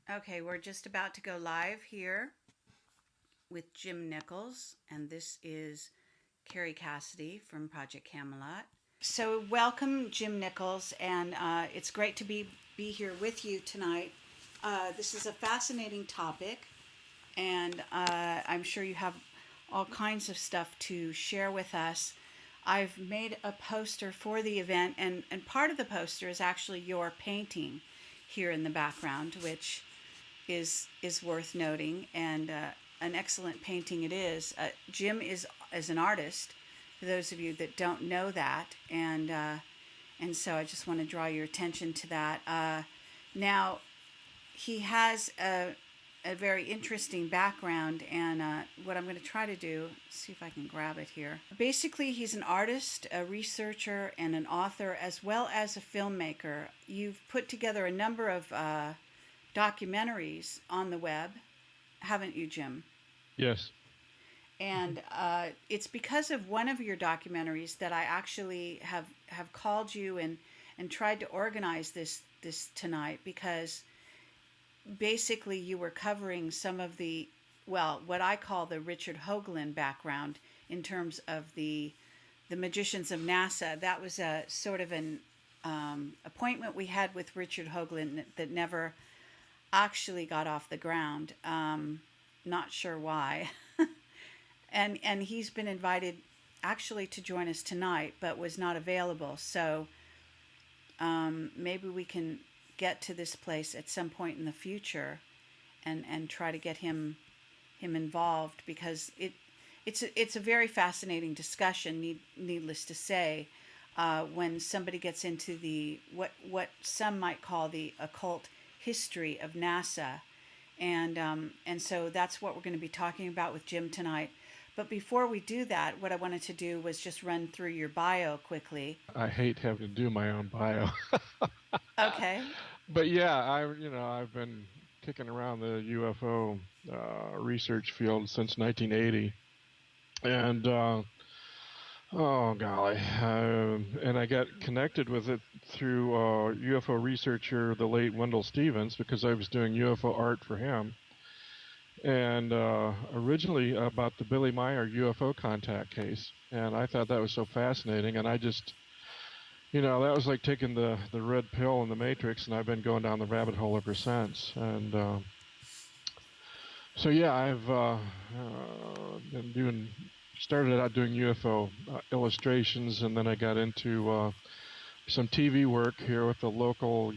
Okay, we're just about to go live here with Jim Nichols, and this is Carrie Cassidy from Project Camelot. So, welcome, Jim Nichols, and it's great to be here with you tonight. This is a fascinating topic, and I'm sure you have all kinds of stuff to share with us. I've made a poster for the event, and part of the poster is actually your painting here in the background, which is worth noting, and an excellent painting it is. Jim is an artist. For those of you that don't know that, and so I just want to draw your attention to that. Now, he has a very interesting background, and what I'm going to try to do, see if I can grab it here. Basically, he's an artist, a researcher, and an author, as well as a filmmaker. You've put together a number of documentaries on the web, haven't you, Jim? Yes. And it's because of one of your documentaries that I actually have called you and tried to organize this tonight, because basically you were covering some of the, well, what I call the Richard Hoagland background in terms of the magicians of NASA. That was a sort of an appointment we had with Richard Hoagland that never actually got off the ground. Not sure why. and he's been invited actually to join us tonight, but was not available. So maybe we can get to this place at some point in the future and try to get him involved, because it's a very fascinating discussion, needless to say, when somebody gets into the what some might call the occult history of NASA, and so that's what we're going to be talking about with Jim tonight. But before we do that, what I wanted to do was just run through your bio quickly. I hate having to do my own bio. Okay. But yeah, I've been kicking around the UFO research field since 1980, and oh golly, and I got connected with it through UFO researcher, the late Wendell Stevens, because I was doing UFO art for him. And originally about the Billy Meyer UFO contact case, and I thought that was so fascinating, and I just, that was like taking the red pill in the Matrix, and I've been going down the rabbit hole ever since. And so yeah, I've started out doing UFO illustrations, and then I got into some TV work here with the local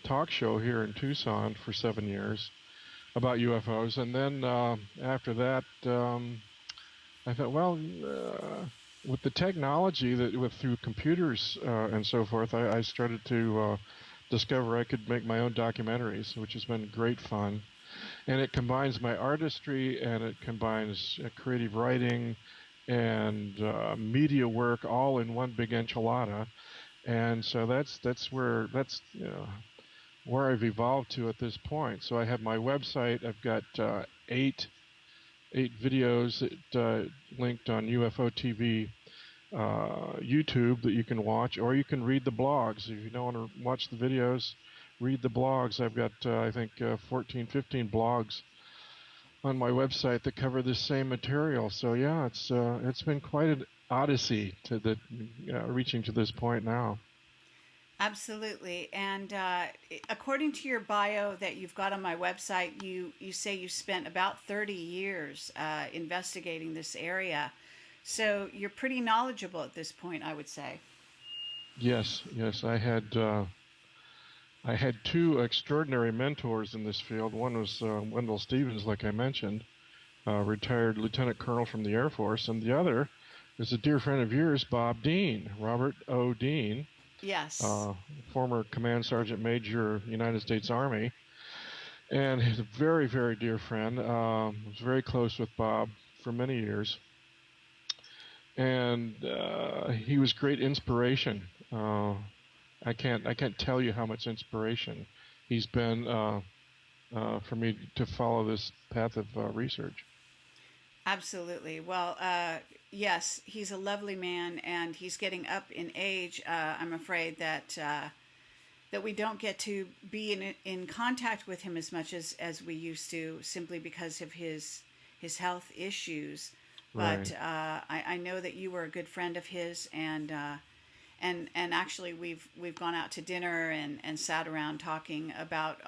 talk show here in Tucson for 7 years about UFOs. And then after that, I thought, well, with the technology through computers and so forth, I started to discover I could make my own documentaries, which has been great fun. And it combines my artistry, and it combines creative writing and media work all in one big enchilada. And so that's where I've evolved to at this point. So I have my website. I've got eight videos that linked on UFO TV YouTube that you can watch, or you can read the blogs. If you don't want to watch the videos, read the blogs. I've got I think 14, 15 blogs on my website that cover this same material. So yeah, it's been quite an odyssey to reaching to this point now. Absolutely. And according to your bio that you've got on my website, you say you spent about 30 years investigating this area. So you're pretty knowledgeable at this point, I would say. Yes. I had two extraordinary mentors in this field. One was Wendell Stevens, like I mentioned, retired lieutenant colonel from the Air Force, and the other is a dear friend of yours, Bob Dean, Robert O. Dean. Yes. Former Command Sergeant Major, United States Army, and he's a very, very dear friend. Was very close with Bob for many years, and he was great inspiration. I can't tell you how much inspiration he's been for me to follow this path of research. Absolutely. Well, yes, he's a lovely man, and he's getting up in age. I'm afraid that that we don't get to be in contact with him as much as we used to, simply because of his health issues. But Right. I know that you were a good friend of his, and actually we've gone out to dinner and sat around talking about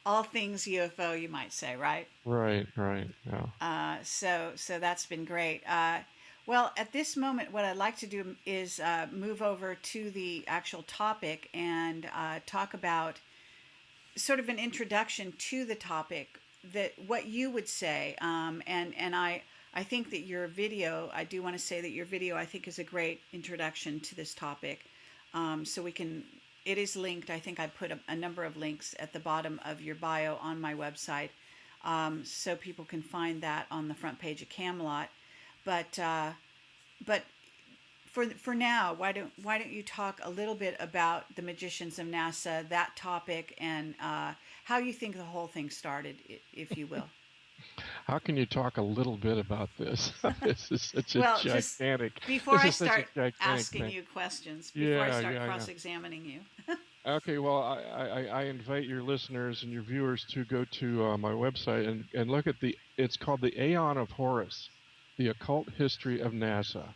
all things UFO, you might say, right? Right. Right. Yeah. So that's been great. Well, at this moment, what I'd like to do is move over to the actual topic and talk about sort of an introduction to the topic, that what you would say, and I think that your video, I do want to say that your video, I think, is a great introduction to this topic. So we can, it is linked. I think I put a number of links at the bottom of your bio on my website, so people can find that on the front page of Camelot. But for now, why don't you talk a little bit about the Magicians of NASA, that topic, and how you think the whole thing started, if you will. How can you talk a little bit about this? This is such a Well, just gigantic. before This I is such a start gigantic asking thing. you questions, before I Yeah, start yeah, yeah. cross-examining you. Okay, well, I invite your listeners and your viewers to go to my website and look at it's called the Aeon of Horus, the Occult History of NASA.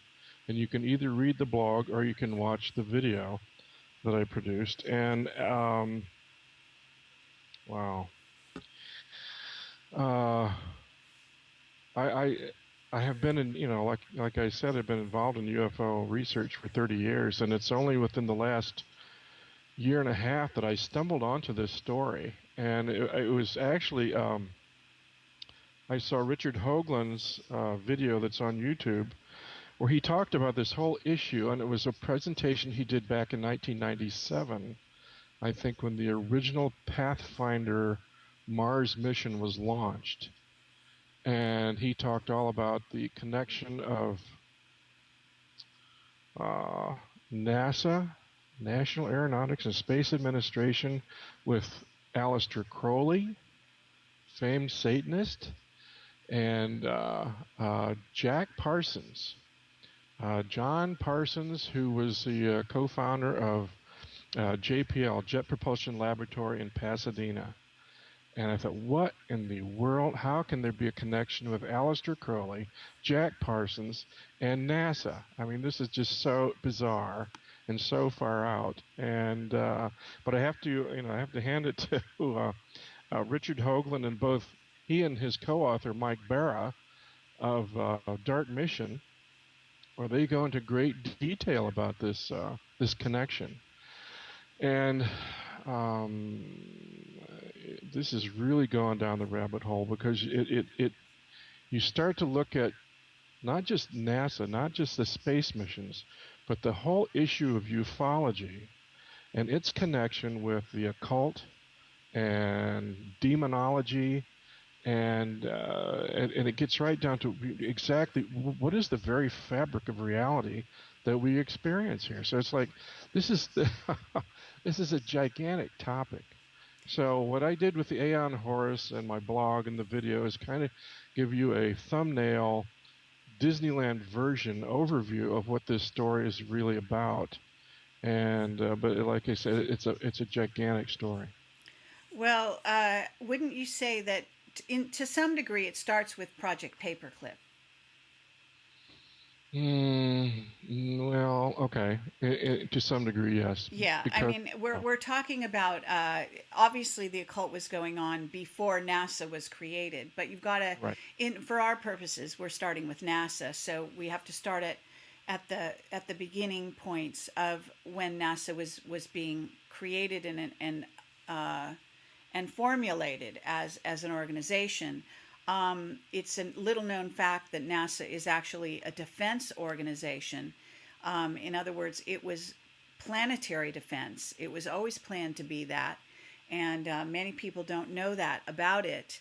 And you can either read the blog or you can watch the video that I produced. And, wow. Uh, I, I, I have been in, like I said, I've been involved in UFO research for 30 years, and it's only within the last year and a half that I stumbled onto this story. And it was actually, I saw Richard Hoagland's video that's on YouTube where he talked about this whole issue, and it was a presentation he did back in 1997, I think, when the original Pathfinder Mars mission was launched. And he talked all about the connection of NASA, National Aeronautics and Space Administration, with Aleister Crowley, famed Satanist, and Jack Parsons. John Parsons, who was the co-founder of JPL, Jet Propulsion Laboratory in Pasadena. And I thought, what in the world? How can there be a connection with Aleister Crowley, Jack Parsons, and NASA? I mean, this is just so bizarre and so far out. And but I have to hand it to Richard Hoagland, and both he and his co-author Mike Barra of Dark Mission, where they go into great detail about this connection. And this is really going down the rabbit hole, because you start to look at not just NASA, not just the space missions, but the whole issue of ufology and its connection with the occult and demonology, and it gets right down to exactly what is the very fabric of reality that we experience here. So it's like this is this is a gigantic topic. So what I did with the Aeon Horus and my blog and the video is kind of give you a thumbnail Disneyland version overview of what this story is really about. And but like I said, it's a gigantic story. Well, wouldn't you say that to some degree it starts with Project Paperclip? Well, okay. To some degree, yes. Yeah, I Because mean, we're talking about obviously the occult was going on before NASA was created, but you've got to, right. for our purposes, we're starting with NASA, so we have to start at the beginning points of when NASA was being created and formulated as an organization. It's a little known fact that NASA is actually a defense organization. In other words, it was planetary defense. It was always planned to be that, and many people don't know that about it.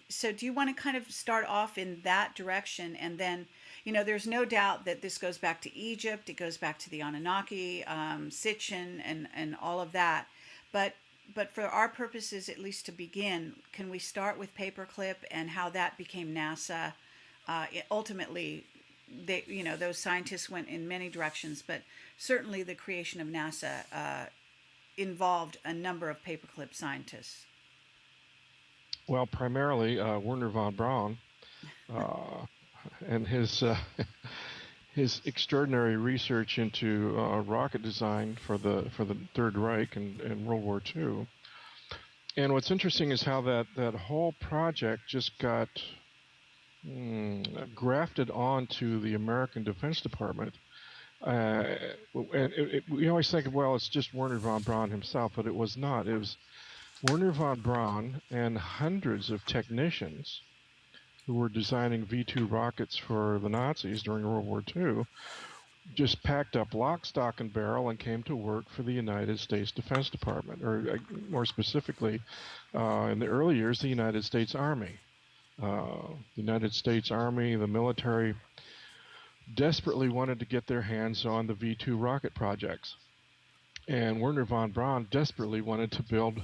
So do you want to kind of start off in that direction? And then, there's no doubt that this goes back to Egypt. It goes back to the Anunnaki, Sitchin, and all of that. But for our purposes, at least to begin, can we start with Paperclip and how that became NASA, ultimately those scientists went in many directions, but certainly the creation of NASA involved a number of paperclip scientists. Well, primarily Werner von Braun uh, and his his extraordinary research into rocket design for the Third Reich and World War II. And what's interesting is how that whole project just got grafted onto the American Defense Department. We always think, well, it's just Werner von Braun himself, but it was not. It was Werner von Braun and hundreds of technicians who were designing V-2 rockets for the Nazis during World War II just packed up lock, stock, and barrel and came to work for the United States Defense Department, or more specifically, in the early years, the United States Army. The United States Army, the military, desperately wanted to get their hands on the V-2 rocket projects. And Werner von Braun desperately wanted to build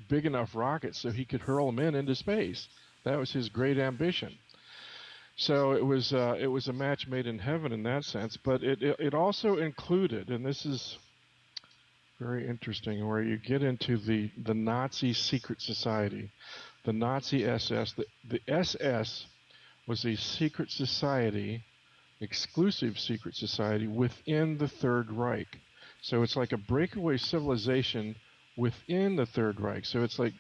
big enough rockets so he could hurl them into space. That was his great ambition. So it was a match made in heaven in that sense. But it also included, and this is very interesting, where you get into the Nazi secret society, the Nazi SS. The SS was a secret society, exclusive secret society within the Third Reich. So it's like a breakaway civilization within the Third Reich. So it's like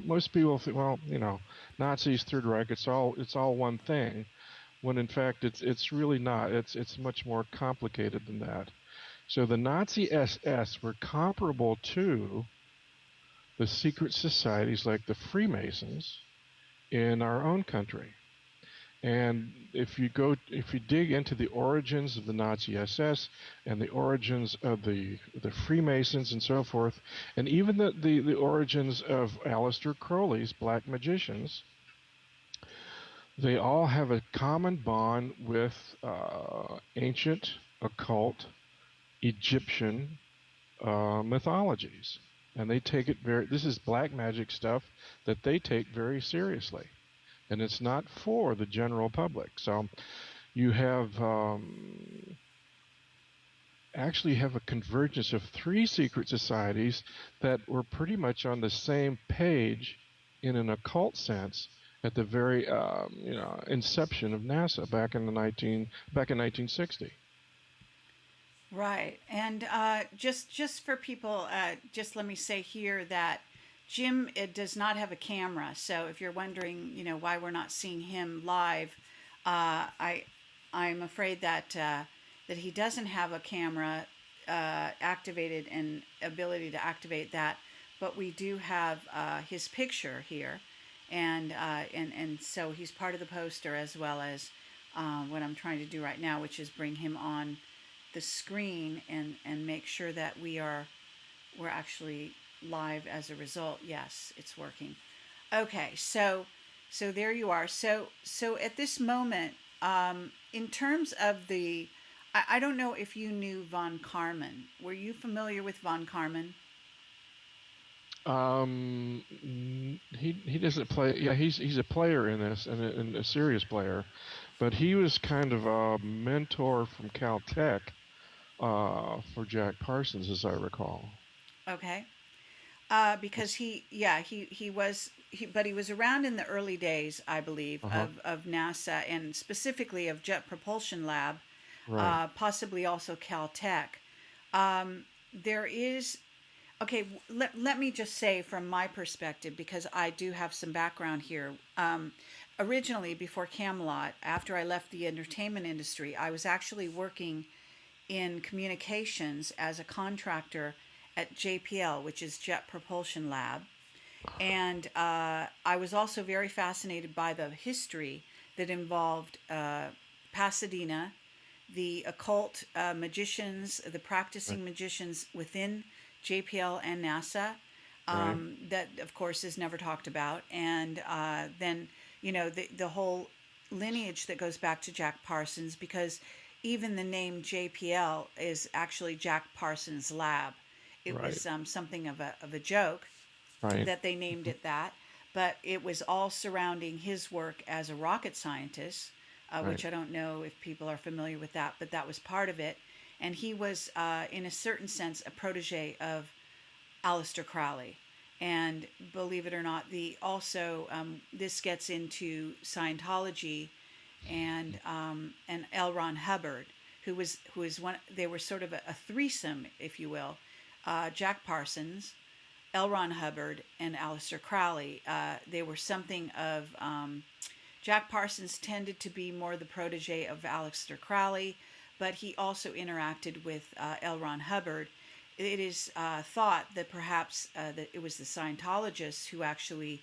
most people think, well, Nazis, Third Reich, it's all one thing, when in fact it's really not. It's much more complicated than that. So the Nazi SS were comparable to the secret societies like the Freemasons in our own country. And if you dig into the origins of the Nazi SS and the origins of the Freemasons and so forth, and even the origins of Aleister Crowley's Black Magicians, they all have a common bond with ancient, occult, Egyptian mythologies. And they take it this is black magic stuff that they take very seriously. And it's not for the general public. So you have actually have a convergence of three secret societies that were pretty much on the same page in an occult sense at the very inception of NASA back in 1960. Right. And just for people, just let me say here that Jim does not have a camera, so if you're wondering, why we're not seeing him live, I'm afraid that he doesn't have a camera activated and ability to activate that, but we do have his picture here, and so he's part of the poster, as well as what I'm trying to do right now, which is bring him on the screen and make sure that we're actually live as a result. Yes, it's working. Okay, so there you are. So at this moment, in terms of I don't know if you knew von Karman. Were you familiar with von Karman? He doesn't play. Yeah, he's a player in this, and a serious player, but he was kind of a mentor from Caltech for Jack Parsons, as I recall. Okay. Because he was around in the early days, I believe, of NASA, and specifically of Jet Propulsion Lab, Right. possibly also Caltech. There is, okay, let me just say from my perspective, because I do have some background here. Originally, before Camelot, after I left the entertainment industry, I was actually working in communications as a contractor at JPL, which is Jet Propulsion Lab. And I was also very fascinated by the history that involved Pasadena, the occult magicians, the practicing magicians within JPL and NASA. That, of course, is never talked about. And then, the whole lineage that goes back to Jack Parsons, because even the name JPL is actually Jack Parsons Lab. It was something of a joke that they named it that, but it was all surrounding his work as a rocket scientist, Right. which I don't know if people are familiar with that, but that was part of it. And he was, in a certain sense, a protege of Aleister Crowley. And believe it or not, the also this gets into Scientology and L. Ron Hubbard, who was one. They were sort of a threesome, if you will. Jack Parsons, L. Ron Hubbard, and Aleister Crowley. They were something of. Jack Parsons tended to be more the protege of Aleister Crowley, but he also interacted with L. Ron Hubbard. It is thought that perhaps that it was the Scientologists who actually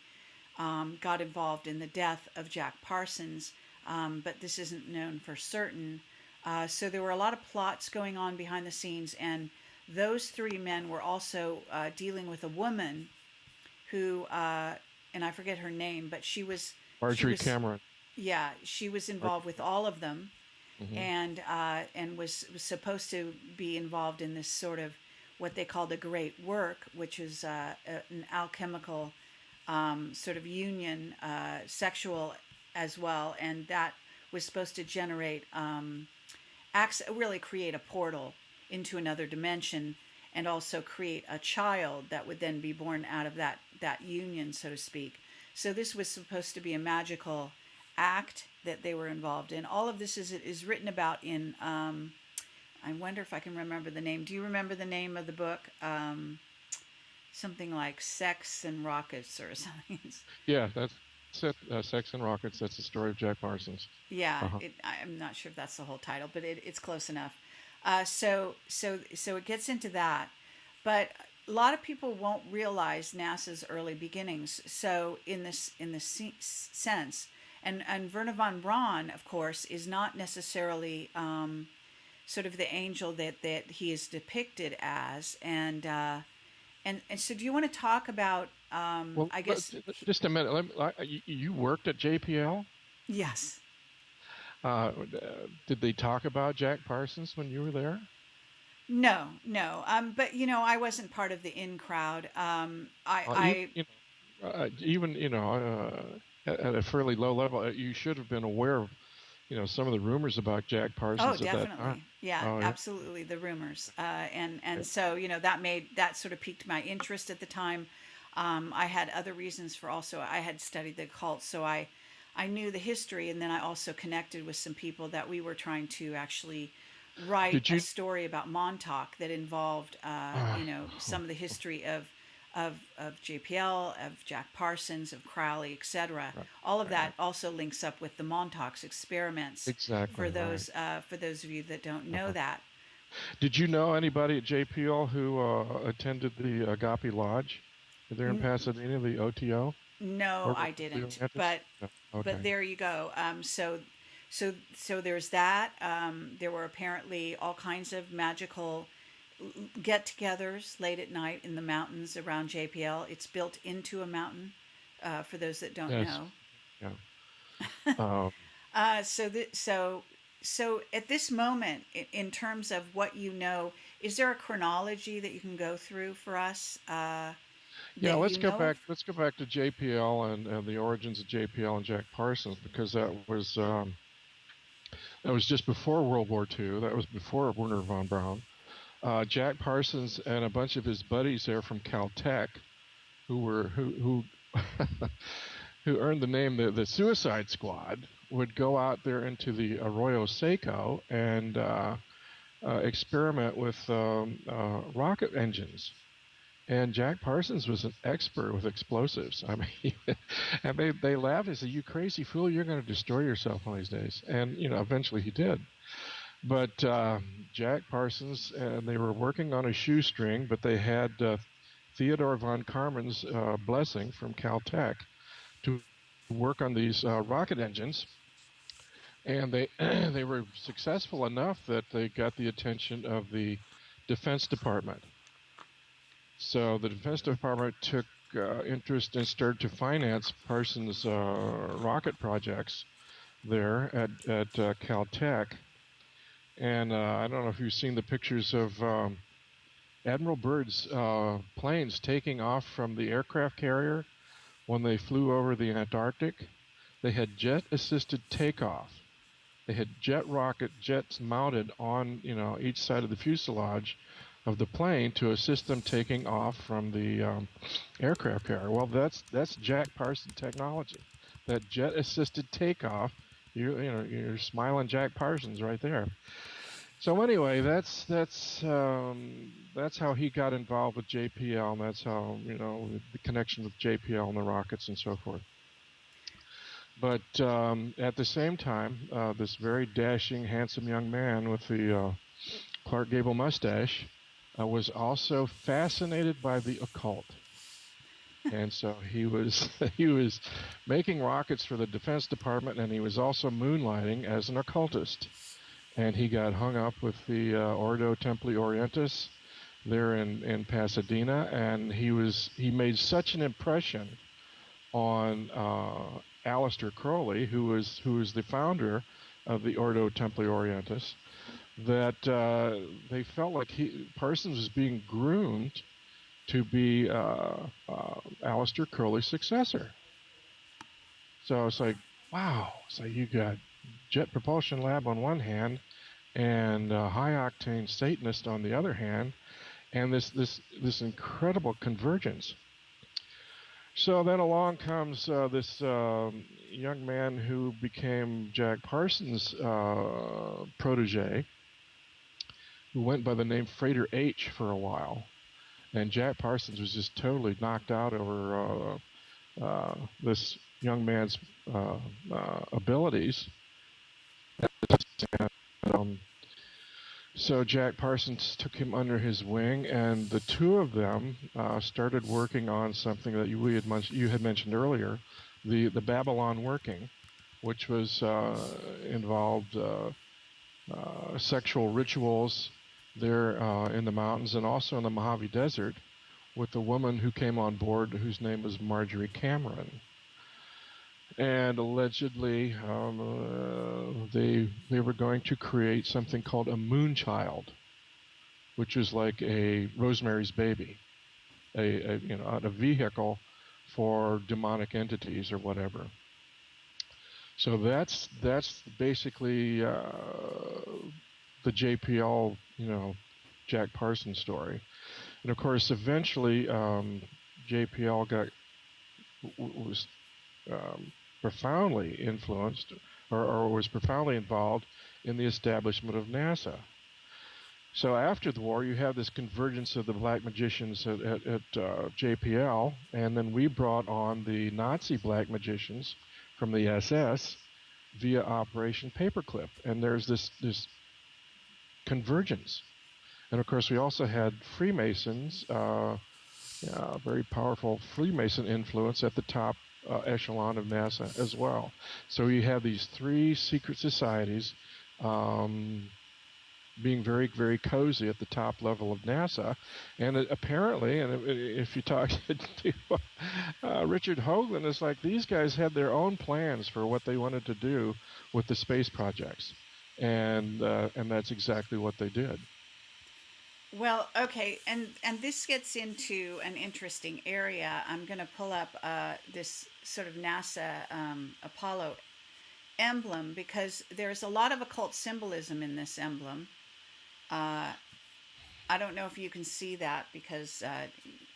got involved in the death of Jack Parsons, but this isn't known for certain. So there were a lot of plots going on behind the scenes, and those three men were also dealing with a woman who, and I forget her name, but Marjorie Cameron. yeah, she was involved with all of them, Mm-hmm. and was supposed to be involved in this sort of what they called a great work, which is an alchemical sort of union, sexual as well, and that was supposed to generate really create a portal into another dimension, and also create a child that would then be born out of that union, so to speak. So this was supposed to be a magical act that they were involved in. All of this is written about in. I wonder if I can remember the name. Do you remember the name of the book? Something like Sex and Rockets or something. Yeah, that's it. Sex and Rockets. That's the story of Jack Parsons. Yeah, Uh-huh. I'm not sure if that's the whole title, but it's close enough. So it gets into that, but a lot of people won't realize NASA's early beginnings. So in this sense, and Werner von Braun, of course, is not necessarily sort of the angel that he is depicted as, and so do you want to talk about? Well, I guess just a minute. You worked at JPL. yes. Did they talk about Jack Parsons when you were there? No, no. But I wasn't part of the in crowd. Even at a fairly low level, you should have been aware of some of the rumors about Jack Oh, Parsons at that time. definitely. Yeah, Oh, yeah. absolutely. The rumors, and so that sort of piqued my interest at the time. I had other reasons for also. I had studied the occult, so I knew the history, and then I also connected with some people that we were trying to actually write Did you? a story about Montauk that involved, some of the history of JPL, of Jack Parsons, of Crowley, etc. Right, All of right, that right. also links up with the Montauk's experiments. Exactly. For Right. those of you that don't know Uh-huh. that, Did you know anybody at JPL who attended the Agape Lodge there in N- Pasadena, the OTO? no, I didn't. But No. but Okay. there you go. So there's that. There were apparently all kinds of magical get-togethers late at night in the mountains around JPL. It's built into a mountain. For those that don't Yes. know. Yeah. Um, So at this moment, in terms of what you know, is there a chronology that you can go through for us? yeah. That Let's you go know back. of? Let's go back to JPL and the origins of JPL and Jack Parsons, because that was just before World War II. That was before Werner von Braun. Jack Parsons and a bunch of his buddies there from Caltech, who who earned the name the Suicide Squad, would go out there into the Arroyo Seco and experiment with rocket engines. And Jack Parsons was an expert with explosives. I mean, and they laughed and said, "You crazy fool! You're going to destroy yourself one of these days." And eventually he did. But Jack Parsons, and they were working on a shoestring, but they had Theodore von Karman's blessing from Caltech to work on these rocket engines, and they they were successful enough that they got the attention of the Defense Department. So the Defense Department took interest and started to finance Parsons' rocket projects there at Caltech. And I don't know if you've seen the pictures of Admiral Byrd's planes taking off from the aircraft carrier when they flew over the Antarctic. They had jet-assisted takeoff. They had jets mounted on, each side of the fuselage of the plane to assist them taking off from the aircraft carrier. Well, that's Jack Parsons technology. That jet-assisted takeoff. You're smiling Jack Parsons right there. So anyway, that's how he got involved with JPL, and that's how the connection with JPL and the rockets and so forth. But at the same time, this very dashing, handsome young man with the Clark Gable mustache was also fascinated by the occult. And so he was making rockets for the Defense Department, and he was also moonlighting as an occultist. And he got hung up with the Ordo Templi Orientis there in Pasadena, and he made such an impression on Aleister Crowley, who was the founder of the Ordo Templi Orientis, that they felt like Parsons was being groomed to be Aleister Crowley's successor. So it's like, wow. So you got Jet Propulsion Lab on one hand and high-octane Satanist on the other hand, and this incredible convergence. So then along comes this young man who became Jack Parsons' protege, who went by the name Freighter H for a while. And Jack Parsons was just totally knocked out over this young man's abilities. And, so Jack Parsons took him under his wing, and the two of them started working on something that you had mentioned earlier, the Babylon working, which was involved sexual rituals there in the mountains and also in the Mojave Desert with a woman who came on board whose name was Marjorie Cameron. And allegedly, they were going to create something called a moonchild, which is like a Rosemary's Baby, a vehicle for demonic entities or whatever. So that's basically the JPL, Jack Parsons story. And of course, eventually, JPL was profoundly influenced or was profoundly involved in the establishment of NASA. So after the war, you have this convergence of the black magicians at JPL, and then we brought on the Nazi black magicians from the SS via Operation Paperclip, and there's this convergence. And of course, we also had Freemasons, very powerful Freemason influence at the top echelon of NASA as well. So you have these three secret societies being very, very cozy at the top level of NASA. And apparently, and if you talk to Richard Hoagland, it's like these guys had their own plans for what they wanted to do with the space projects. And that's exactly what they did. Well, okay, and this gets into an interesting area. I'm going to pull up this sort of NASA Apollo emblem because there's a lot of occult symbolism in this emblem. I don't know if you can see that because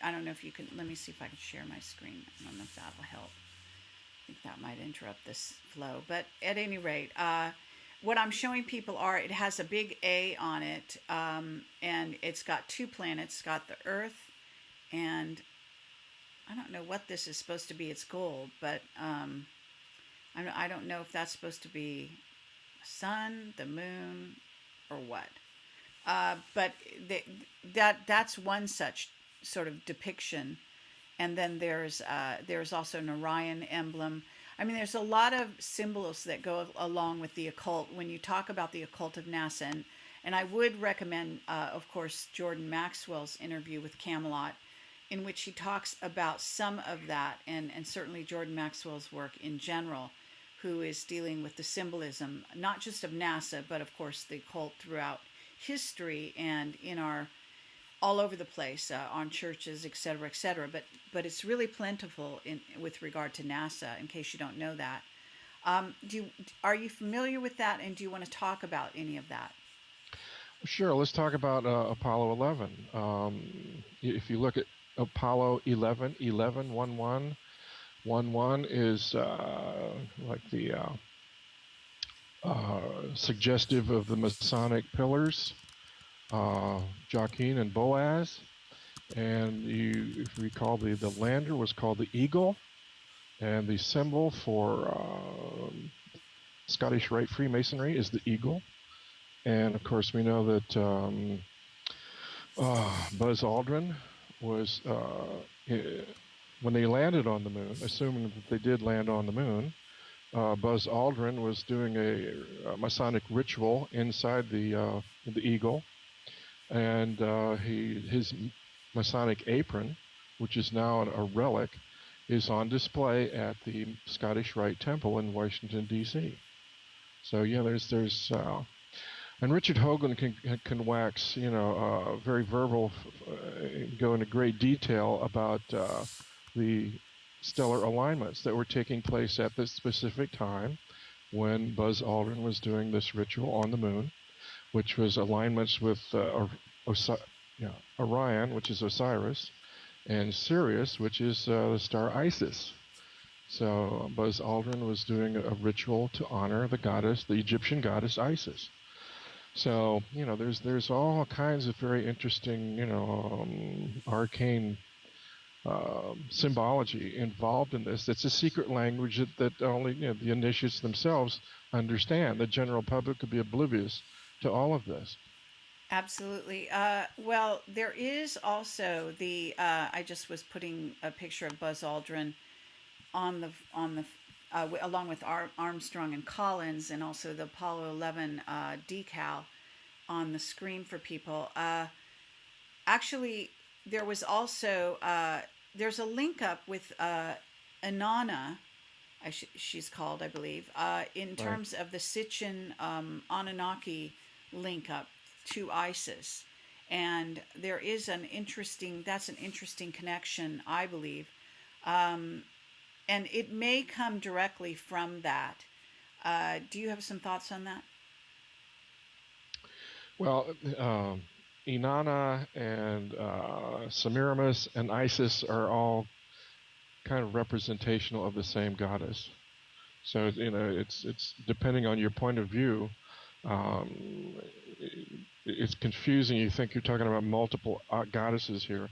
I don't know if you can. Let me see if I can share my screen. I don't know if that will help. I think that might interrupt this flow. But at any rate, what I'm showing people it has a big A on it, and it's got two planets. It's got the Earth, and I don't know what this is supposed to be. It's gold, but I don't know if that's supposed to be the sun, the moon, or what. But that's one such sort of depiction. And then there's also an Orion emblem. I mean, there's a lot of symbols that go along with the occult when you talk about the occult of NASA. And I would recommend, of course, Jordan Maxwell's interview with Camelot, in which he talks about some of that, and certainly Jordan Maxwell's work in general, who is dealing with the symbolism, not just of NASA, but of course the occult throughout history and in all over the place, on churches, et cetera, but it's really plentiful with regard to NASA, in case you don't know that. Are you familiar with that, and do you want to talk about any of that? Sure, let's talk about Apollo 11. If you look at Apollo 11, 11, 1, 1, 1, 1 is like the suggestive of the Masonic pillars, Joaquin and Boaz. And if you recall, the lander was called the Eagle, and the symbol for Scottish Rite Freemasonry is the eagle. And of course, we know that Buzz Aldrin was, when they landed on the moon, assuming that they did land on the moon, Buzz Aldrin was doing a Masonic ritual inside the eagle, and his Masonic apron, which is now a relic, is on display at the Scottish Rite Temple in Washington, D.C. So yeah, there's and Richard Hoagland can wax, very verbal, go into great detail about the stellar alignments that were taking place at this specific time when Buzz Aldrin was doing this ritual on the moon, which was alignments with Orion, which is Osiris, and Sirius, which is the star Isis. So Buzz Aldrin was doing a ritual to honor the Egyptian goddess Isis. So there's all kinds of very interesting, arcane symbology involved in this. It's a secret language that only the initiates themselves understand. The general public could be oblivious to all of this. Absolutely. Well, there is also I just was putting a picture of Buzz Aldrin along with Armstrong and Collins, and also the Apollo 11 decal on the screen for people. Actually, there was also there's a link up with Inanna, she's called, I believe, in terms of the Sitchin Anunnaki link up to Isis. And there is that's an interesting connection, I believe. And it may come directly from that. Do you have some thoughts on that? Well, Inanna and Semiramis and Isis are all kind of representational of the same goddess. So it's depending on your point of view. It's confusing. You think you're talking about multiple goddesses here,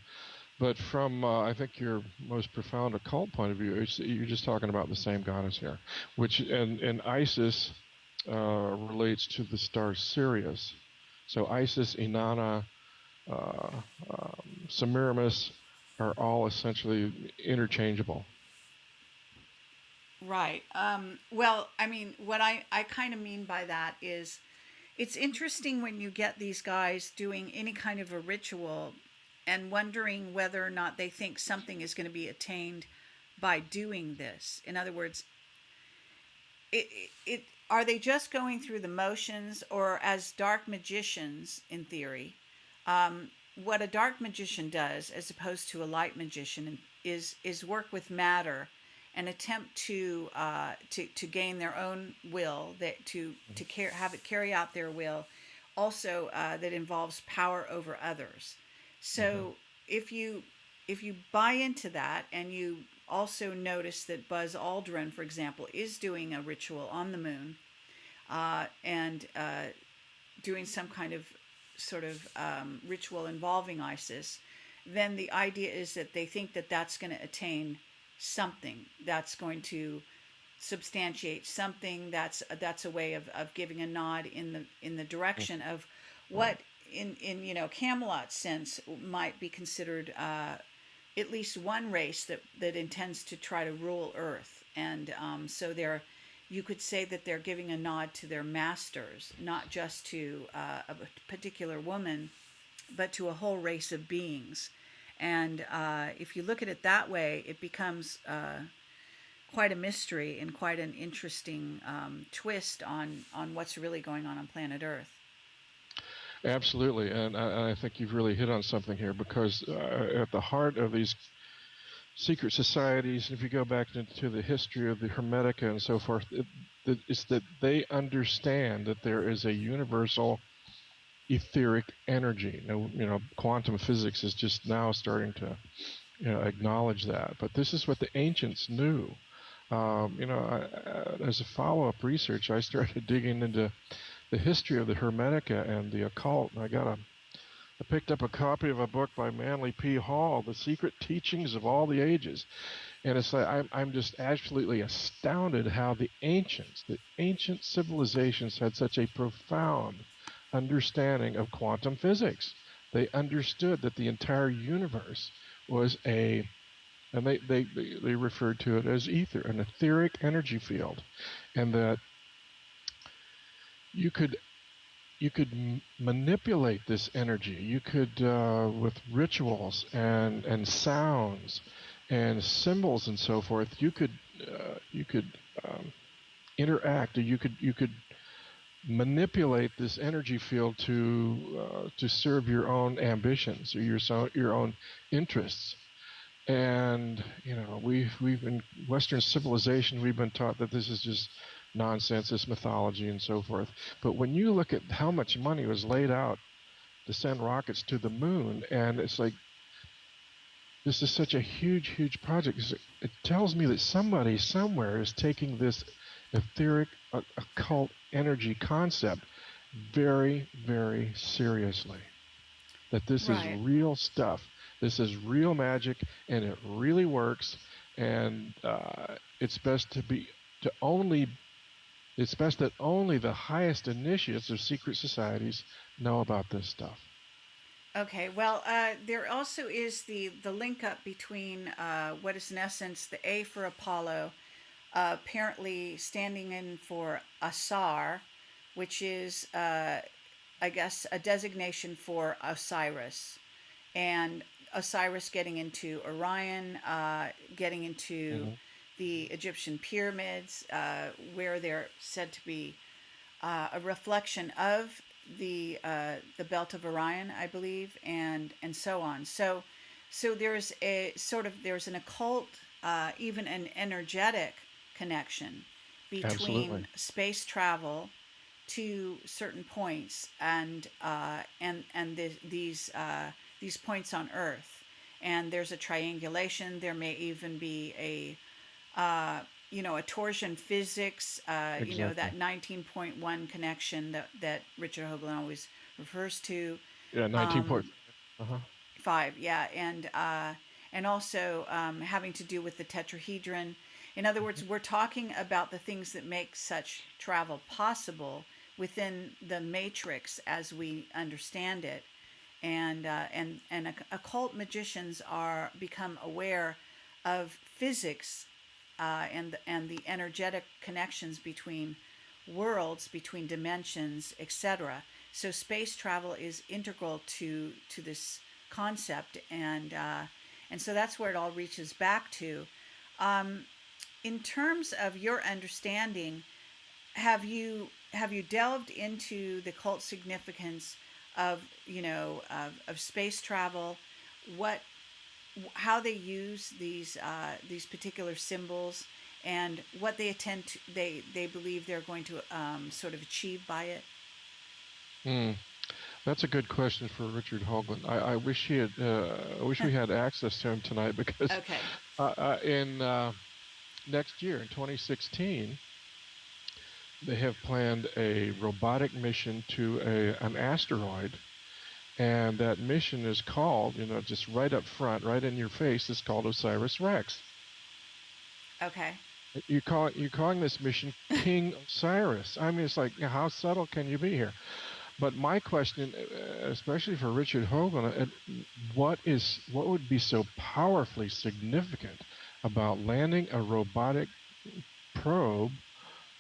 but from I think your most profound occult point of view, you're just talking about the same goddess here, which and Isis relates to the star Sirius. So Isis, Inanna, Semiramis are all essentially interchangeable. Right. Well, I mean, what I kind of mean by that is it's interesting when you get these guys doing any kind of a ritual and wondering whether or not they think something is going to be attained by doing this. In other words, are they just going through the motions, or as dark magicians, in theory, what a dark magician does, as opposed to a light magician, is work with matter and attempt to gain their own will, have it carry out their will, also that involves power over others. So if you buy into that, and you also notice that Buzz Aldrin, for example, is doing a ritual on the moon, and doing some kind of sort of ritual involving Isis, then the idea is that they think that that's going to attain something, that's going to substantiate something, that's a way of giving a nod in the direction of what in Camelot's sense might be considered at least one race that intends to try to rule Earth. And so you could say that they're giving a nod to their masters, not just to a particular woman, but to a whole race of beings. And if you look at it that way, it becomes quite a mystery and quite an interesting twist on what's really going on planet Earth. Absolutely, and I think you've really hit on something here, because at the heart of these secret societies, and if you go back into the history of the Hermetica and so forth, it's that they understand that there is a universal etheric energy. Now, quantum physics is just now starting to acknowledge that, but this is what the ancients knew. As a follow-up research, I started digging into the history of the Hermetica and the occult, and I picked up a copy of a book by Manly P. Hall, The Secret Teachings of All the Ages. And it's like I'm just absolutely astounded how the ancient civilizations had such a profound understanding of quantum physics. They understood that the entire universe was and they referred to it as ether, an etheric energy field, and that you could manipulate this energy. You could, with rituals and sounds and symbols and so forth, you could interact, or you could manipulate this energy field to serve your own ambitions or your own interests. And we've in Western civilization, we've been taught that this is just nonsense, this mythology and so forth. But when you look at how much money was laid out to send rockets to the moon, and it's like, this is such a huge project. It tells me that somebody somewhere is taking this etheric occult energy concept very, very seriously. That this is real stuff. This is real magic, and it really works. And it's best that only the highest initiates of secret societies know about this stuff. Okay, well, there also is the link up between what is in essence the A for Apollo, apparently standing in for Asar, which is, I guess, a designation for Osiris. And Osiris getting into Orion, getting into the Egyptian pyramids, where they're said to be a reflection of the belt of Orion, I believe, and so on. So there's there's an occult, even an energetic connection between space travel to certain points and these points on Earth. And there's a triangulation. There may even be a torsion physics, that 19.1 connection that Richard Hoagland always refers to. Yeah, 19.5. Yeah, and also having to do with the tetrahedron. In other words, we're talking about the things that make such travel possible within the matrix as we understand it. And occult magicians become aware of physics and the energetic connections between worlds, between dimensions, etc. So space travel is integral to this concept, and so that's where it all reaches back to. In terms of your understanding, have you delved into the cult significance of space travel, how they use these particular symbols, and what they they believe they're going to sort of achieve by it? That's a good question for Richard Hoagland. I wish he had. I wish we had access to him tonight, because in next year, in 2016, they have planned a robotic mission to an asteroid, and that mission is called, just right up front, right in your face, it's called Osiris Rex. Okay. You're calling this mission King Osiris. I mean, it's like, how subtle can you be here? But my question, especially for Richard Hoagland, what would be so powerfully significant about landing a robotic probe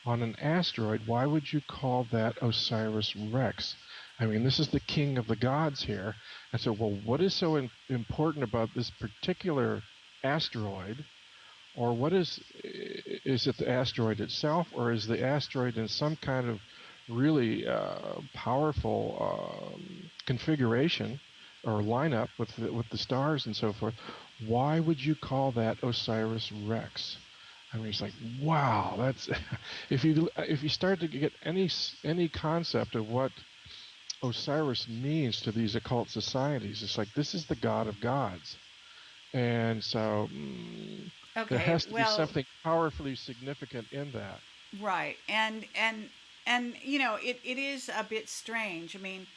on an asteroid? Why would you call that Osiris Rex? I mean, this is the king of the gods here. And so, well, what is so important about this particular asteroid? Or what is it the asteroid itself, or is the asteroid in some kind of really powerful configuration or lineup with the stars and so forth? Why would you call that Osiris Rex? I mean, it's like, wow, that's if you start to get any concept of what Osiris means to these occult societies, it's like this is the god of gods, and so there Okay, has to be well, something powerfully significant in that. right, and it is a bit strange. I mean,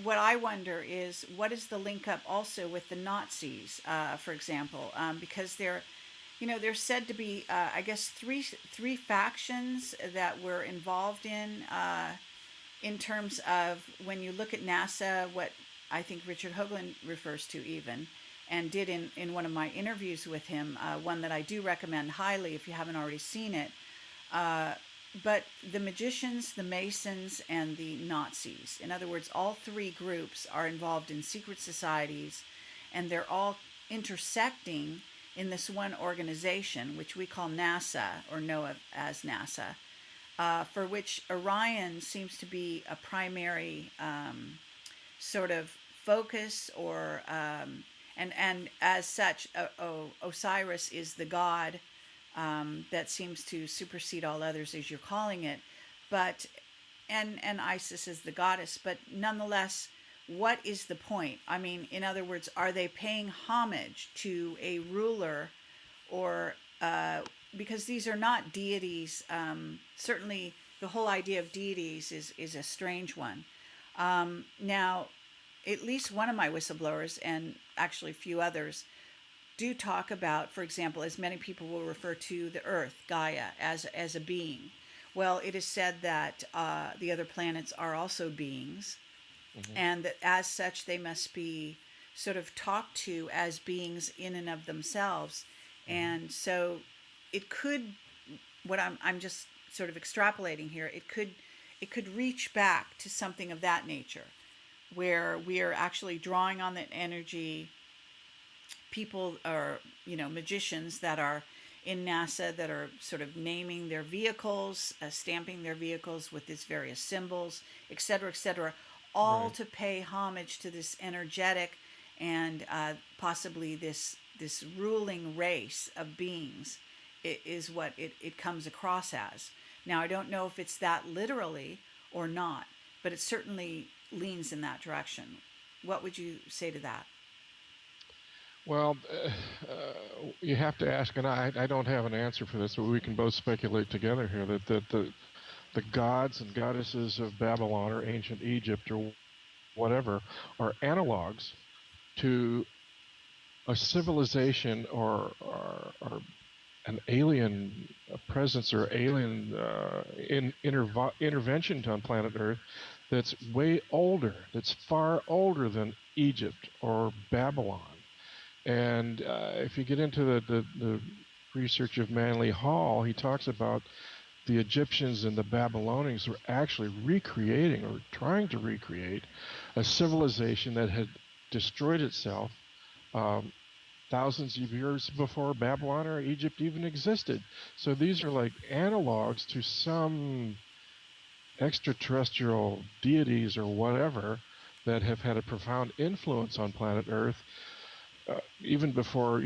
what I wonder is what is the link up also with the Nazis, for example, because they're said to be, I guess, three factions that were involved in terms of when you look at NASA, what I think Richard Hoagland refers to even, and did in one of my interviews with him, one that I do recommend highly if you haven't already seen it. Uh, but the magicians, the Masons, and the Nazis, in other words, all three groups are involved in secret societies, and they're all intersecting in this one organization, which we call NASA or know of as NASA, for which Orion seems to be a primary sort of focus, or and as such, Osiris is the god that seems to supersede all others, as you're calling it, but and Isis is the goddess, but nonetheless, what is the point? I mean, in other words, are they paying homage to a ruler, or because these are not deities? Certainly, the whole idea of deities is a strange one. Now, at least one of my whistleblowers, and actually a few others, do talk about, for example, as many people will refer to the Earth, Gaia, as a being. Well, it is said that the other planets are also beings, Hmm. and that as such they must be sort of talked to as beings in and of themselves. Hmm. And so it could, what I'm just sort of extrapolating here, it could reach back to something of that nature, where we are actually drawing on that energy. People are, magicians that are in NASA that are sort of naming their vehicles, stamping their vehicles with these various symbols, etc., all Right. to pay homage to this energetic and possibly this ruling race of beings. It is what it comes across as. Now, I don't know if it's that literally or not, but it certainly leans in that direction. What would you say to that? Well, you have to ask, and I don't have an answer for this, but we can both speculate together here that the gods and goddesses of Babylon or ancient Egypt or whatever are analogs to a civilization or an alien presence or alien intervention on planet Earth that's way older, that's far older than Egypt or Babylon. And if you get into the research of Manly Hall, he talks about the Egyptians and the Babylonians were actually recreating or trying to recreate a civilization that had destroyed itself um, thousands of years before Babylon or Egypt even existed. So these are like analogs to some extraterrestrial deities or whatever that have had a profound influence on planet Earth, even before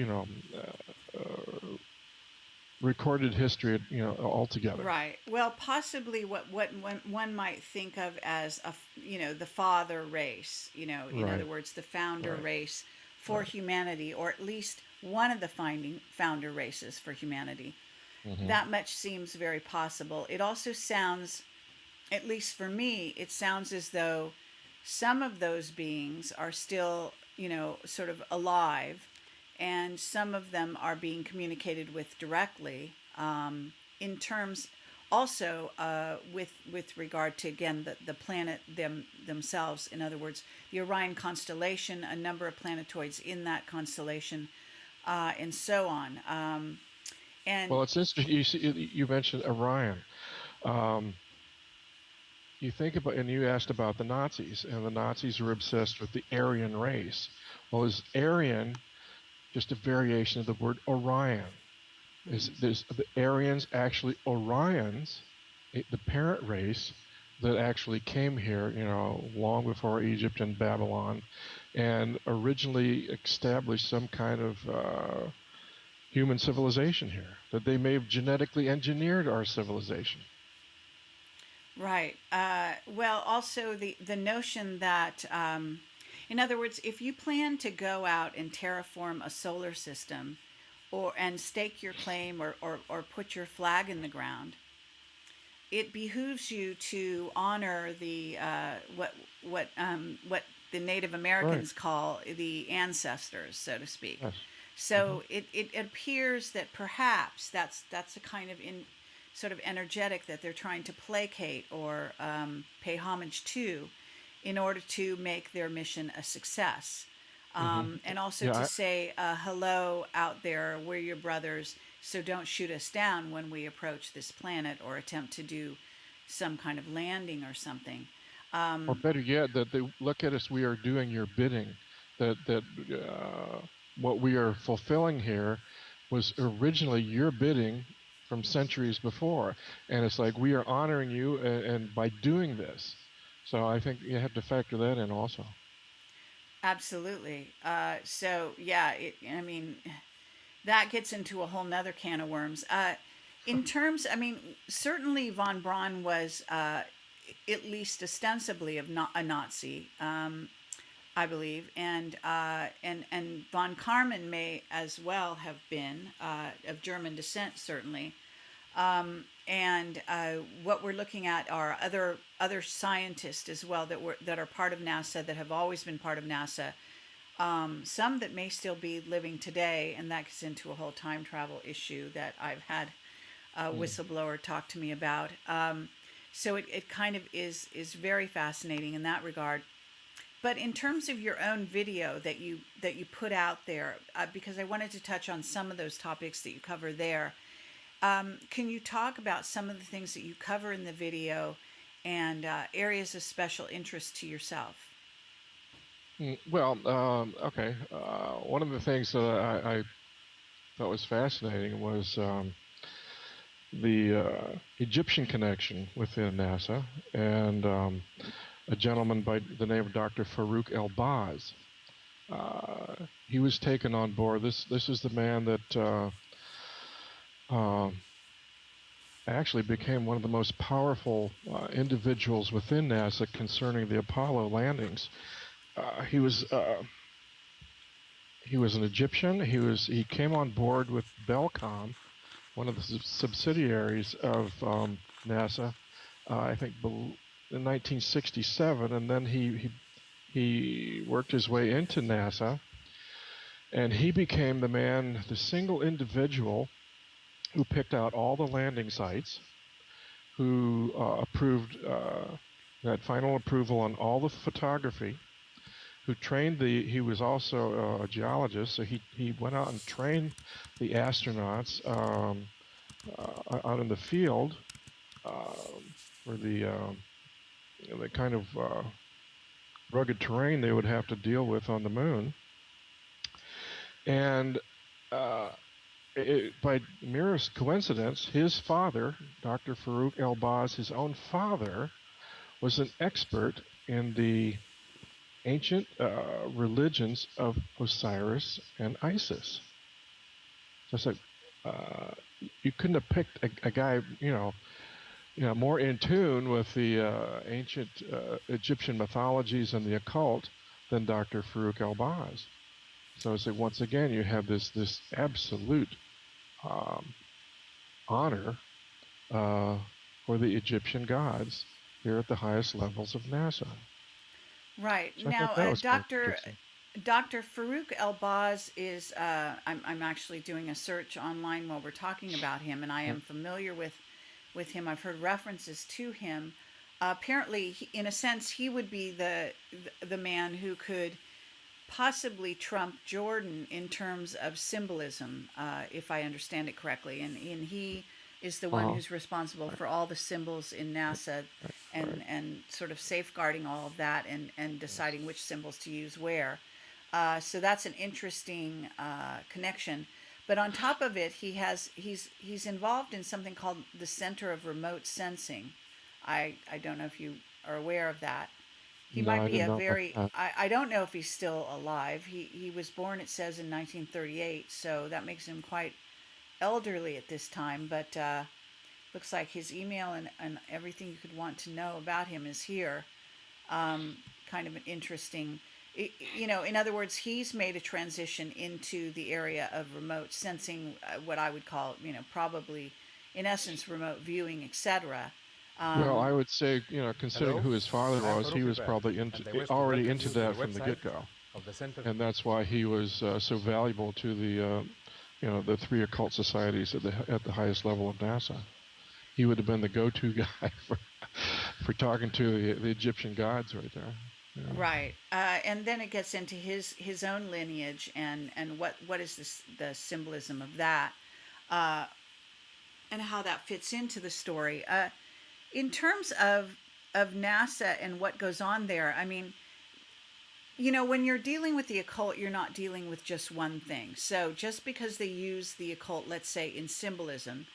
recorded history, altogether. Right. Well, possibly what one might think of as the father race. In other Right, words, the founder right, race for right. humanity, or at least one of the finding founder races for humanity. Hmm. That much seems very possible. It also sounds, at least for me, it sounds as though some of those beings are still, sort of alive, and some of them are being communicated with directly, in terms also with regard to, again, the planet themselves. In other words, the Orion constellation, a number of planetoids in that constellation, and so on. And Well, it's interesting. You mentioned Orion. Um, you think about, and you asked about the Nazis, and the Nazis were obsessed with the Aryan race. Well, is Aryan just a variation of the word Orion? Is hmm, there's the Aryans actually Orions, the parent race, that actually came here, long before Egypt and Babylon, and originally established some kind of human civilization here. That they may have genetically engineered our civilization. Right. Well, also the notion that, in other words, if you plan to go out and terraform a solar system, and stake your claim, or put your flag in the ground, it behooves you to honor the what the Native Right. Americans call the ancestors, so to speak. Yes. Hmm. So it appears that perhaps that's a kind of in sort of energetic that they're trying to placate, or pay homage to, in order to make their mission a success. Hmm. And also Yeah. to say, hello out there, we're your brothers, so don't shoot us down when we approach this planet or attempt to do some kind of landing or something. Or better yet, that they look at us. We are doing your bidding. That what we are fulfilling here was originally your bidding from centuries before, and it's like we are honoring you, and by doing this. So I think you have to factor that in also. Absolutely. So yeah, I mean, that gets into a whole nother can of worms. In terms, I mean, certainly von Braun was, at least ostensibly, of not a Nazi, I believe, and von Karman may as well have been, of German descent, certainly. And what we're looking at are other scientists as well that are part of NASA, that have always been part of NASA. Some that may still be living today, and that gets into a whole time travel issue that I've had a Mm. whistleblower talk to me about. So it kind of is very fascinating in that regard. But in terms of your own video that you put out there, because I wanted to touch on some of those topics that you cover there, can you talk about some of the things that you cover in the video, and areas of special interest to yourself? Well, okay. One of the things that I thought was fascinating was the Egyptian connection within NASA, and a gentleman by the name of Dr. Farouk El-Baz. He was taken on board. This is the man that uh, actually became one of the most powerful individuals within NASA concerning the Apollo landings. Uh, he was uh, he was an Egyptian. He came on board with Belcom, one of the subsidiaries of NASA. I think in 1967, and then he worked his way into NASA, and he became the single individual who picked out all the landing sites, who approved, had final approval on all the photography, who trained he was also a geologist, so he went out and trained the astronauts out in the field, for the kind of rugged terrain they would have to deal with on the moon. And uh, by merest coincidence, his father, Dr. Farouk El-Baz, his own father, was an expert in the ancient religions of Osiris and Isis. So it's like, you couldn't have picked a guy, more in tune with the ancient Egyptian mythologies and the occult than Dr. Farouk El-Baz. So it's like, once again, you have this absolute um, honor for the Egyptian gods here at the highest levels of NASA. Right. So I Now, thought that was quite interesting. Dr. Farouk El-Baz is, I'm actually doing a search online while we're talking about him, and I Yep. am familiar with him. I've heard references to him. Apparently, in a sense, he would be the man who could possibly trump Jordan in terms of symbolism, if I understand it correctly. And he is the one Uh-huh. who's responsible Right, for all the symbols in NASA, right, right. and sort of safeguarding all of that, and Yes. deciding which symbols to use where. So that's an interesting connection. But on top of it, he's involved in something called the Center of Remote Sensing, I don't know if you are aware of that. He No, might I be didn't a know about very, that. I don't know if he's still alive. He was born, it says, in 1938, so that makes him quite elderly at this time, but looks like his email and everything you could want to know about him is here. Kind of an interesting, in other words, he's made a transition into the area of remote sensing, what I would call, probably in essence remote viewing, etc. Well, Um, I would say, considering Hello, who his father I'm was, he was Paperclip, probably and I wish to already welcome into you to the that from the website get-go, of the Center. and that's why he was so valuable to the three occult societies at the highest level of NASA. He would have been the go-to guy for talking to the Egyptian gods right there. Yeah. right, and then it gets into his own lineage and what is this, the symbolism of that, uh, and how that fits into the story. In terms of NASA and what goes on there, I mean, when you're dealing with the occult, you're not dealing with just one thing. So just because they use the occult, let's say in symbolism,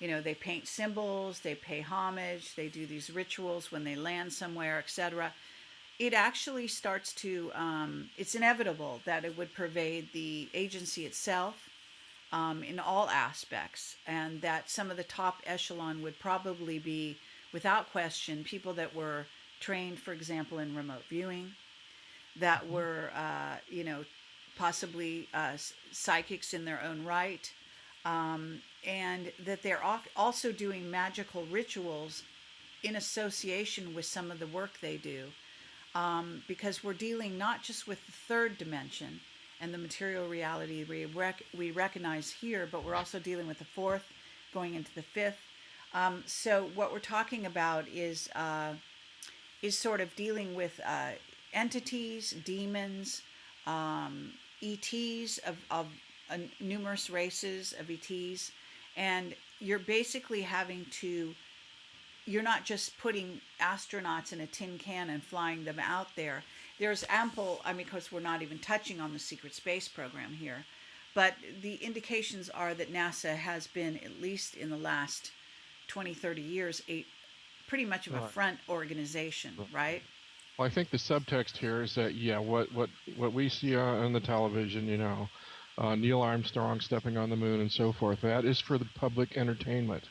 they paint symbols, they pay homage, they do these rituals when they land somewhere, etc. It actually starts to, it's inevitable that it would pervade the agency itself, in all aspects, and that some of the top echelon would probably be, without question, people that were trained, for example, in remote viewing, that were, possibly psychics in their own right, and that they're also doing magical rituals in association with some of the work they do, because we're dealing not just with the third dimension and the material reality we recognize here, but we're also dealing with the fourth, going into the fifth. So what we're talking about is sort of dealing with entities, demons, ETs of numerous races of ETs, and you're basically having to. You're not just putting astronauts in a tin can and flying them out there. There's ample, I mean, because we're not even touching on the secret space program here, but the indications are that NASA has been, at least in the last 20, 30 years, pretty much of a Right. front organization, right? Well, I think the subtext here is that what we see on the television, Neil Armstrong stepping on the moon and so forth, that is for the public entertainment.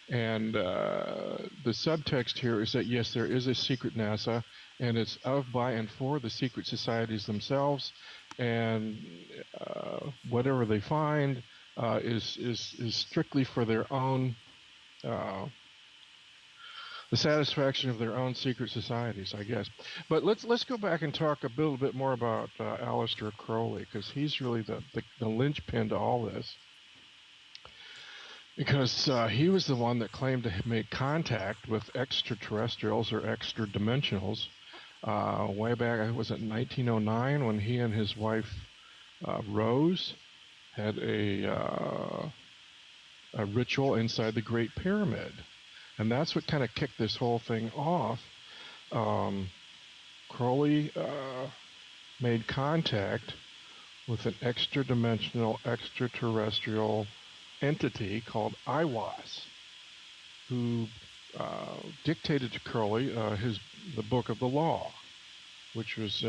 And the subtext here is that yes, there is a secret NASA, and it's of, by, and for the secret societies themselves, and whatever they find is strictly for their own. The satisfaction of their own secret societies, I guess. But let's go back and talk a little bit more about Aleister Crowley, because he's really the linchpin to all this. Because he was the one that claimed to have made contact with extraterrestrials or extra-dimensionals way back, I think it was in 1909, when he and his wife Rose had a ritual inside the Great Pyramid. And that's what kind of kicked this whole thing off. Crowley made contact with an extra-dimensional, extraterrestrial entity called Aiwass, who dictated to Crowley the Book of the Law, which was,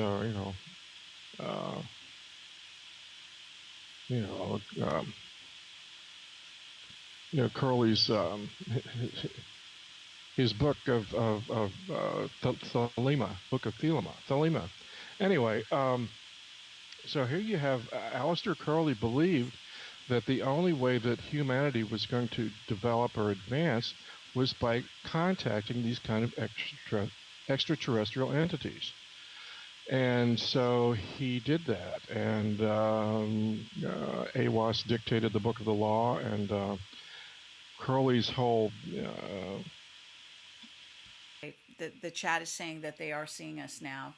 Crowley's his book of Thelema, Book of Thelema. Anyway, so here you have Aleister Crowley believed that the only way that humanity was going to develop or advance was by contacting these kind of extraterrestrial entities. And so he did that, and Aiwass dictated the Book of the Law, and Crowley's whole... The chat is saying that they are seeing us now.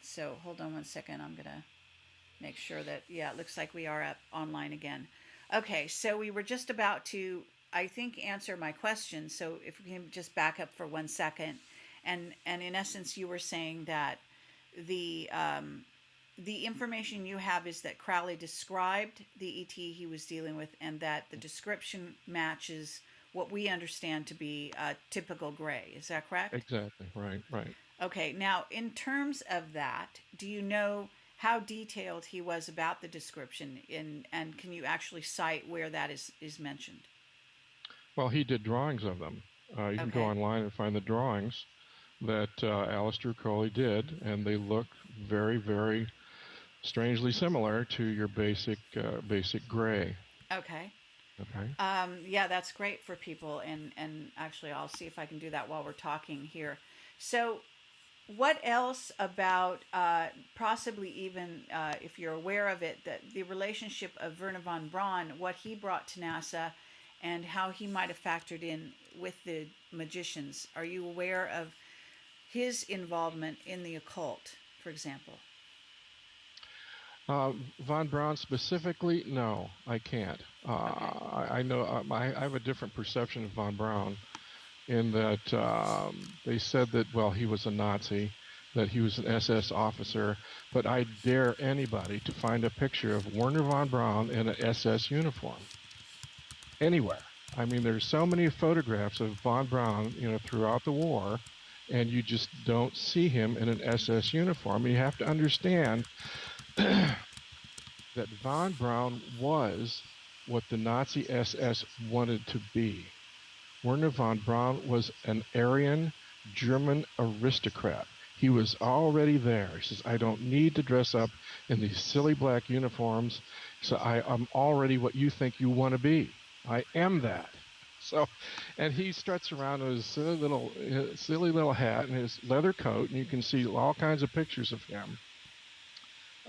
So hold on one second. I'm going to make sure that, yeah, it looks like we are up online again. Okay, so we were just about to, I think, answer my question. So if we can just back up for 1 second. And in essence, you were saying that the information you have is that Crowley described the ET he was dealing with, and that the description matches what we understand to be typical gray. Is that correct? Exactly. Right. Right. Okay, now in terms of that, do you know how detailed he was about the description and can you actually cite where that is mentioned? Well, he did drawings of them. You can go Okay. online and find the drawings that Aleister Crowley did, and they look very, very strangely similar to your basic gray. Okay. Okay. Yeah, that's great for people, and actually, I'll see if I can do that while we're talking here. So, what else about possibly even if you're aware of it, that the relationship of Werner von Braun, what he brought to NASA, and how he might have factored in with the magicians? Are you aware of his involvement in the occult, for example? Von Braun specifically, no, I can't. Okay. I know I have a different perception of von Braun in that they said that, well, he was a Nazi, that he was an SS officer, but I dare anybody to find a picture of Werner von Braun in an SS uniform anywhere. I mean, there's so many photographs of von Braun, throughout the war, and you just don't see him in an SS uniform. You have to understand that von Braun was what the Nazi SS wanted to be. Werner von Braun was an Aryan German aristocrat. He was already there. He says, I don't need to dress up in these silly black uniforms. So I'm already what you think you want to be. I am that. So, and he struts around in his silly little hat and his leather coat, and you can see all kinds of pictures of him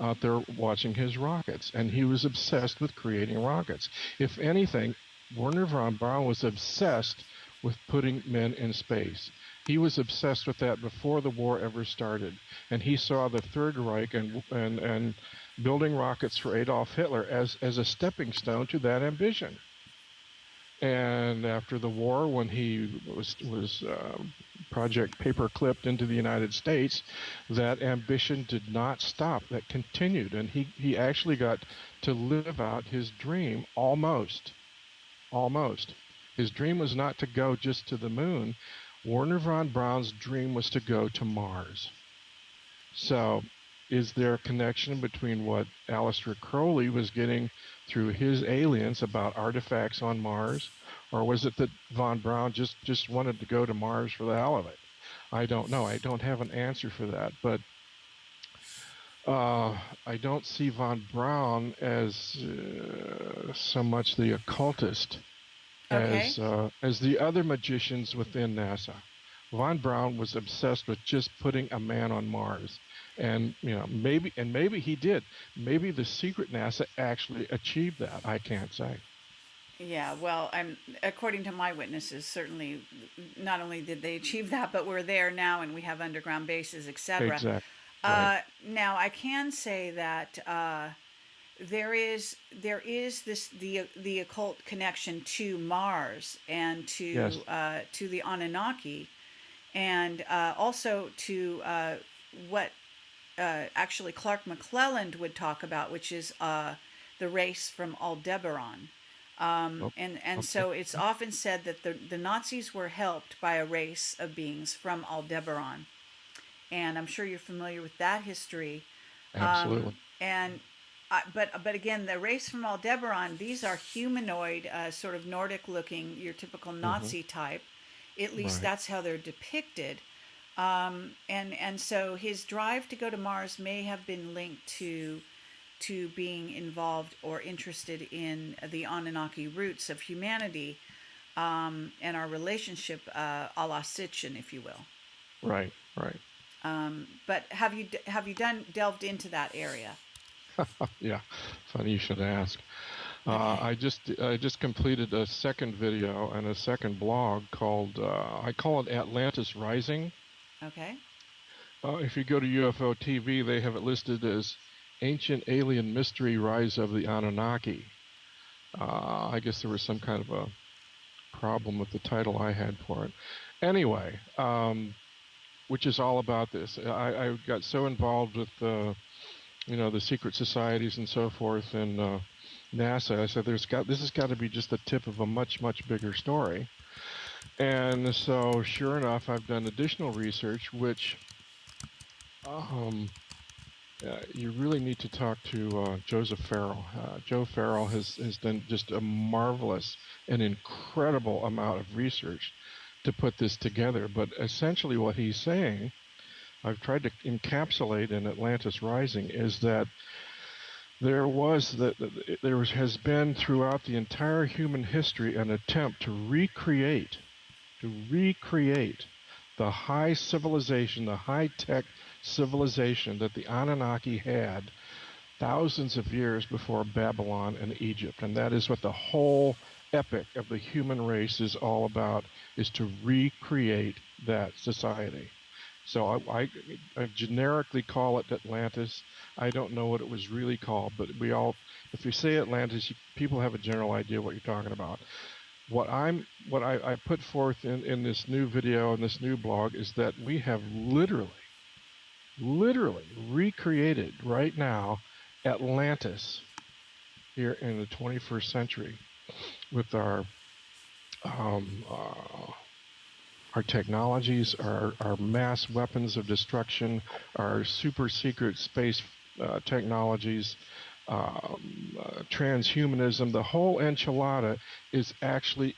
out there watching his rockets. And he was obsessed with creating rockets. If anything, Werner von Braun was obsessed with putting men in space. He was obsessed with that before the war ever started. And he saw the Third Reich and building rockets for Adolf Hitler as a stepping stone to that ambition. And after the war, when he was Project Paperclipped into the United States, that ambition did not stop. That continued. And he actually got to live out his dream almost. Almost. His dream was not to go just to the moon. Werner von Braun's dream was to go to Mars. So, is there a connection between what Aleister Crowley was getting through his aliens about artifacts on Mars? Or was it that von Braun just wanted to go to Mars for the hell of it? I don't know. I don't have an answer for that. But I don't see von Braun as so much the occultist Okay. as the other magicians within NASA. Von Braun was obsessed with just putting a man on Mars. And maybe he did. Maybe the secret NASA actually achieved that. I can't say. Yeah, well, I'm according to my witnesses, certainly not only did they achieve that, but we're there now and we have underground bases, etc. Exactly. Right. Now I can say that there is this the occult connection to Mars and Yes. to the Anunnaki, and also to what actually Clark McClelland would talk about, which is the race from Aldebaran. Oh, And okay. so it's often said that the Nazis were helped by a race of beings from Aldebaran. And I'm sure you're familiar with that history. Absolutely. And but again, the race from Aldebaran, these are humanoid, sort of Nordic looking, your typical Hmm. Nazi type. At least Right. that's how they're depicted. And so his drive to go to Mars may have been linked to being involved or interested in the Anunnaki roots of humanity, and our relationship, a la Sitchin, if you will. Right. Right. But have you done delved into that area? Yeah. Funny you should ask. Okay. I just completed a second video and a second blog called I call it Atlantis Rising. Okay. If you go to UFO TV, they have it listed as Ancient Alien Mystery Rise of the Anunnaki. I guess there was some kind of a problem with the title I had for it. Anyway, which is all about this. I got so involved with the secret societies and so forth, and NASA. I said, this has got to be just the tip of a much, much bigger story. And so, sure enough, I've done additional research, which um, you really need to talk to Joseph Farrell. Joe Farrell has done just a marvelous and incredible amount of research to put this together. But essentially, what he's saying, I've tried to encapsulate in Atlantis Rising, is that has been throughout the entire human history an attempt to recreate the high civilization, the high-tech civilization that the Anunnaki had thousands of years before Babylon and Egypt. And that is what the whole epic of the human race is all about, is to recreate that society. So I generically call it Atlantis. I don't know what it was really called, but if you say Atlantis, people have a general idea what you're talking about. What I put forth in this new video and this new blog is that we have literally recreated right now Atlantis here in the 21st century with our technologies, our mass weapons of destruction, our super secret space technologies, transhumanism. The whole enchilada is actually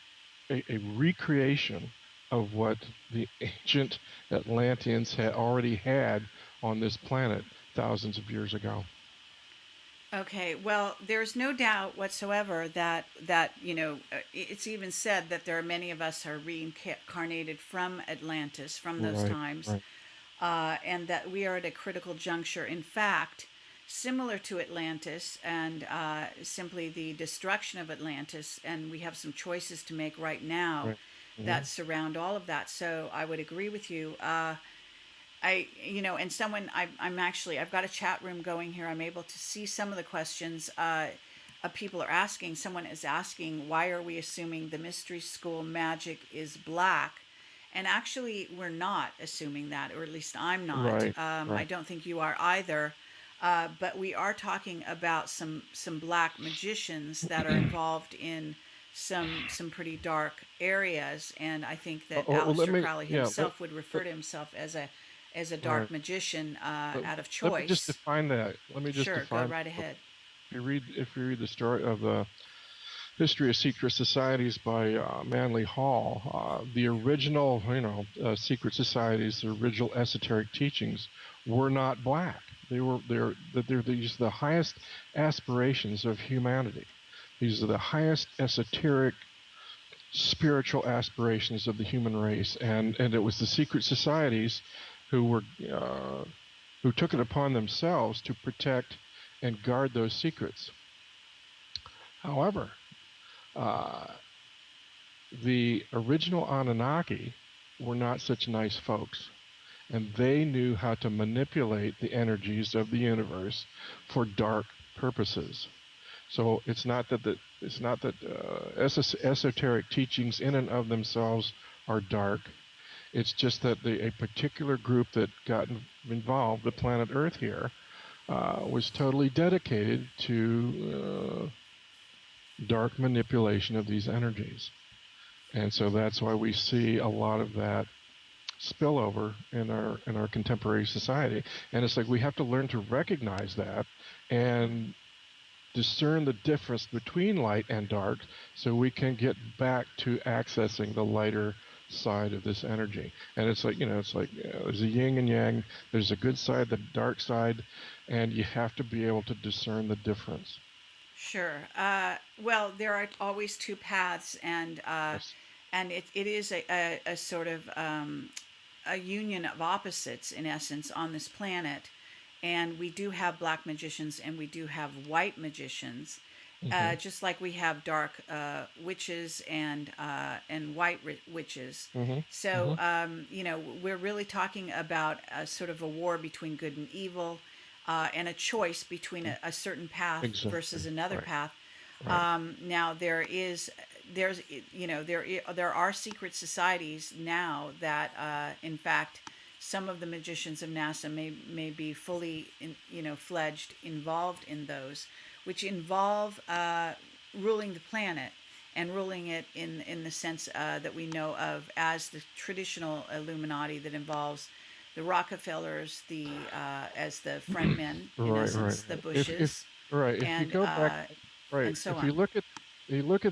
a recreation of what the ancient Atlanteans had already had on this planet thousands of years ago. Okay, well, there's no doubt whatsoever that it's even said that there are many of us are reincarnated from Atlantis, from those times, and that we are at a critical juncture. In fact, similar to Atlantis and simply the destruction of Atlantis, and we have some choices to make right now that surround all of that. So I would agree with you. And someone, I've got a chat room going here. I'm able to see some of the questions people are asking. Someone is asking, why are we assuming the mystery school magic is black? And actually, we're not assuming that, or at least I'm not. I don't think you are either. But we are talking about some black magicians that are involved in some pretty dark areas. And I think that Aleister Crowley himself would refer to himself as a dark magician out of choice. Let me just define that. Sure, go right ahead. If you read the story of the History of Secret Societies by Manly Hall, the original, secret societies, the original esoteric teachings were not black. They're the highest aspirations of humanity. These are the highest esoteric spiritual aspirations of the human race, and it was the secret societies who took it upon themselves to protect and guard those secrets. However, the original Anunnaki were not such nice folks, and they knew how to manipulate the energies of the universe for dark purposes. So it's not that esoteric teachings in and of themselves are dark. It's just that a particular group that got involved, the planet Earth here, was totally dedicated to dark manipulation of these energies. And so that's why we see a lot of that spillover in our contemporary society. And it's like we have to learn to recognize that and discern the difference between light and dark so we can get back to accessing the lighter side of this energy. And it's like, there's a yin and yang, there's a good side, the dark side, and you have to be able to discern the difference. Sure. Well, there are always two paths, and Yes. and it is a sort of a union of opposites in essence on this planet. And we do have black magicians and we do have white magicians, just like we have dark witches and white witches. So we're really talking about a sort of a war between good and evil, and a choice between a certain path versus another path. Now there are secret societies now that in fact some of the magicians of NASA may be fully fledged involved in those. which involve ruling the planet and ruling it in the sense that we know of as the traditional Illuminati that involves the Rockefellers, the as the front men, in Right, right, essence, the right. If Bushes, right, if you and go back, right, and so if you on. look at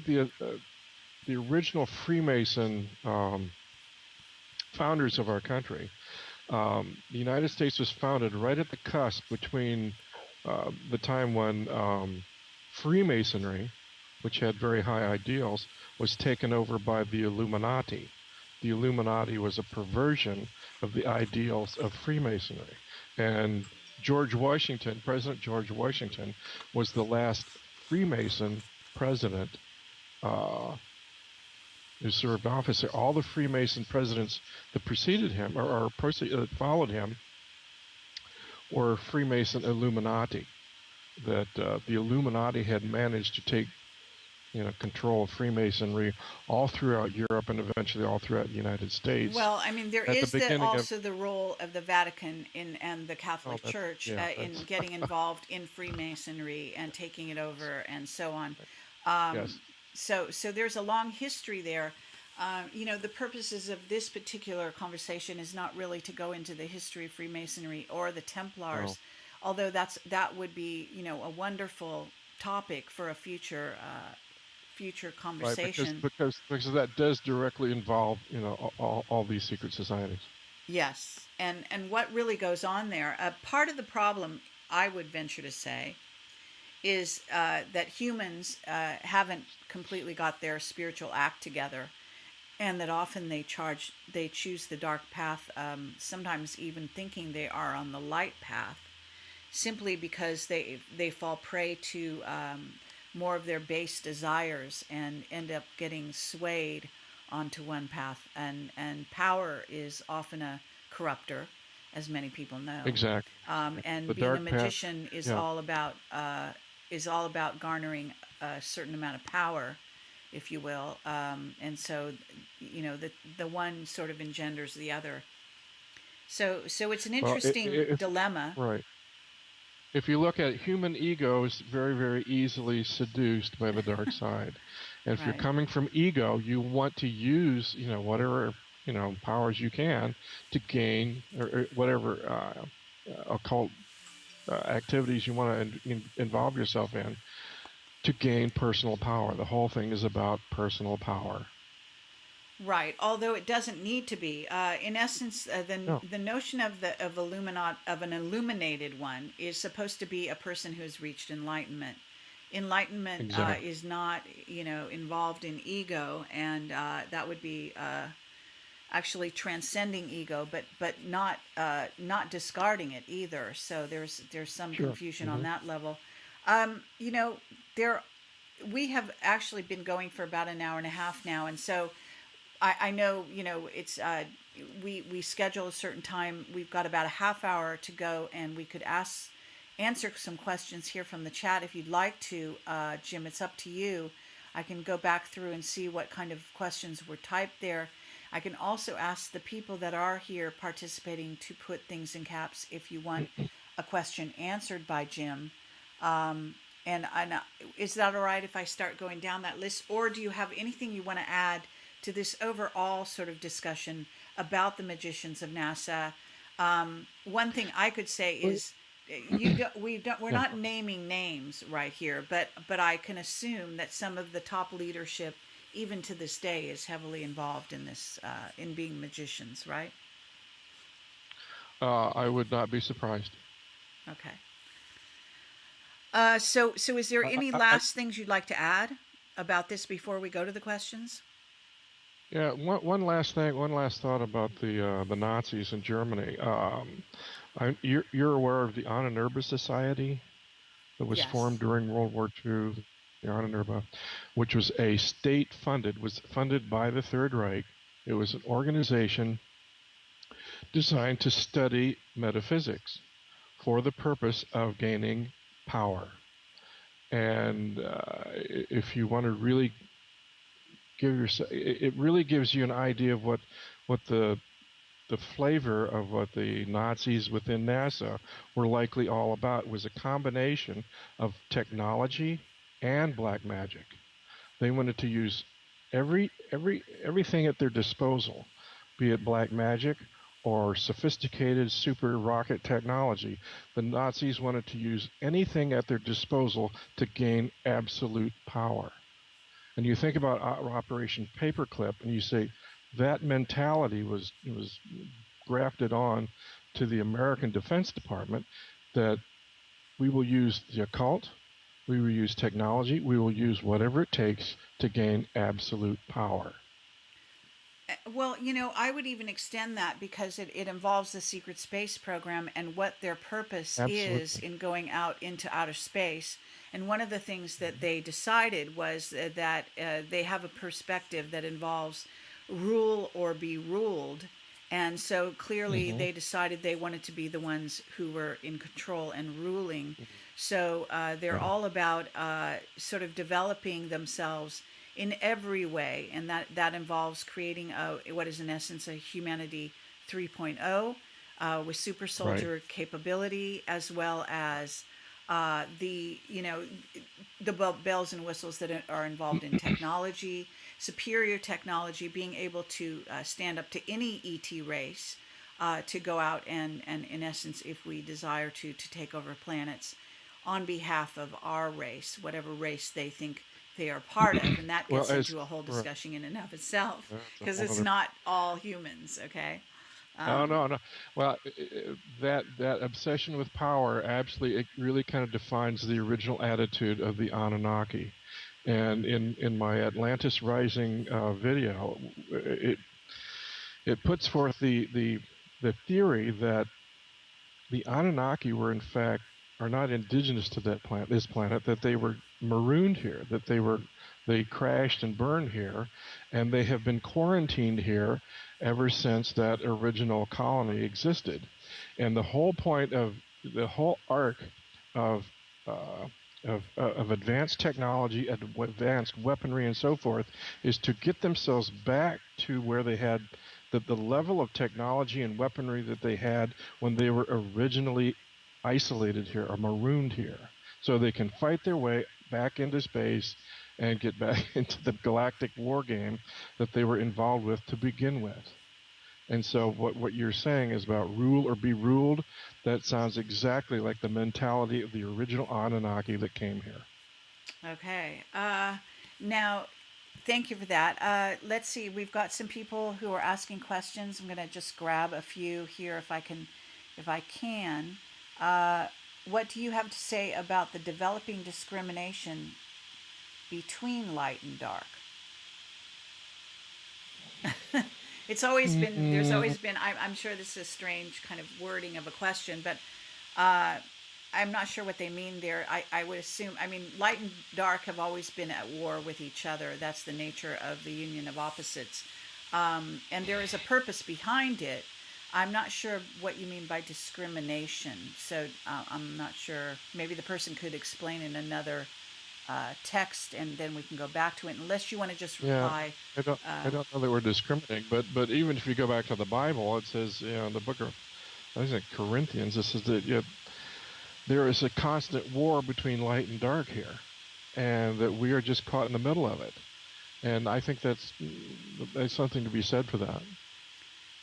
the original Freemason founders of our country, the United States was founded right at the cusp between the time when Freemasonry, which had very high ideals, was taken over by the Illuminati. The Illuminati was a perversion of the ideals of Freemasonry. And President George Washington, was the last Freemason president uh, who served office. All the Freemason presidents that preceded him or followed him were Freemason Illuminati. That the Illuminati had managed to take control of Freemasonry all throughout Europe and eventually all throughout the United States. Well, I mean, there At the is the beginning of also the role of the Vatican in and the oh, Catholic that's Church yeah, in that's getting involved in Freemasonry and taking it over and so on. Um, yes, so there's a long history there. The purposes of this particular conversation is not really to go into the history of Freemasonry or the no, Templars, although that would be a wonderful topic for a future right, because conversation. because because that does directly involve all these secret societies. Yes, and what really goes on there? Part of the problem, I would venture to say, is that humans haven't completely got their spiritual act together, and that often they choose the dark path, sometimes even thinking they are on the light path, simply because they fall prey to more of their base desires and end up getting swayed onto one path. And power is often a corrupter, as many people know. Exactly. And The being a dark path. magician Yeah, is all about garnering a certain amount of power, if you will. And so, the one sort of engenders the other. So it's an well, interesting dilemma. right. If you look at human egos, very, very easily seduced by the dark side. And if you're Right. coming from ego, you want to use, whatever, powers you can to gain or whatever occult activities you want to involve yourself in to gain personal power. The whole thing is about personal power. Right, although it doesn't need to be. In essence, No, the notion of an illuminated one is supposed to be a person who has reached enlightenment. Enlightenment exactly. is not, involved in ego, and that would be actually transcending ego, but not discarding it either. So there's some Sure. confusion on Hmm. that level. You know, there we have actually been going for about an hour and a half now, and so I know, it's we schedule a certain time. We've got about a half hour to go, and we could answer some questions here from the chat if you'd like to. Jim, it's up to you. I can go back through and see what kind of questions were typed there. I can also ask the people that are here participating to put things in caps if you want a question answered by Jim. And is that all right if I start going down that list, or do you have anything you want to add to this overall sort of discussion about the magicians of NASA? One thing I could say Well, is we're yeah. not naming names right here, but I can assume that some of the top leadership, even to this day, is heavily involved in this in being magicians, right? I would not be surprised. Okay. So is there I, any I, I, last things you'd like to add about this before we go to the questions? yeah. One last thing. One last thought about the Nazis in Germany. You're aware of the Ahnenerbe Society that was formed Yes. during World War II, the Ahnenerbe, which was was funded by the Third Reich. It was an organization designed to study metaphysics for the purpose of gaining power. And if you want to really give yourself, it really gives you an idea of what the the flavor of what the Nazis within NASA were likely all about was a combination of technology and black magic. They wanted to use everything at their disposal, be it black magic or sophisticated super rocket technology. The Nazis wanted to use anything at their disposal to gain absolute power. And you think about Operation Paperclip, and you say that mentality was grafted on to the American Defense Department, that we will use the occult, we will use technology, we will use whatever it takes to gain absolute power. Well, I would even extend that because it involves the secret space program and what their purpose is Absolutely. in going out into outer space. And one of the things that they decided was that they have a perspective that involves rule or be ruled. And so clearly Mm-hmm. they decided they wanted to be the ones who were in control and ruling. So they're Right. all about sort of developing themselves in every way, and that involves creating what is in essence a humanity 3.0 with super Right. soldier capability, as well as the bells and whistles that are involved in technology, superior technology, being able to stand up to any ET race, to go out and in essence, if we desire to take over planets on behalf of our race, whatever race they think they are part of, and that Well, gets as into a whole right, discussion in and of itself, that's a because whole it's other. not all humans. Okay. Oh um, no, no. Well, that obsession with power absolutely it really kind of defines the original attitude of the Anunnaki. And in my Atlantis Rising video, it puts forth the theory that the Anunnaki were in fact are not indigenous to this planet, that they were marooned here, that they crashed and burned here, and they have been quarantined here ever since that original colony existed. And the whole point of the whole arc of uh, of advanced technology and advanced weaponry and so forth is to get themselves back to where they had the level of technology and weaponry that they had when they were originally isolated here or marooned here, so they can fight their way back into space and get back into the galactic war game that they were involved with to begin with. And so what you're saying is about rule or be ruled, that sounds exactly like the mentality of the original Anunnaki that came here. okay. Now, thank you for that. Let's see. We've got some people who are asking questions. I'm going to just grab a few here if I can. If I can. Uh, what do you have to say about the developing discrimination between light and dark? It's always been, there's Mm, always been, I'm sure this is a strange kind of wording of a question, but uh, I'm not sure what they mean there. I would assume, I mean, light and dark have always been at war with each other. That's the nature of the union of opposites. And there is a purpose behind it. I'm not sure what you mean by discrimination. So I'm not sure. Maybe the person could explain in another text, and then we can go back to it, unless you want to just yeah, reply. I don't know that we're discriminating, but even if you go back to the Bible, it says, in the book of I think Corinthians, it says that there is a constant war between light and dark here, and that we are just caught in the middle of it. And I think that's something to be said for that.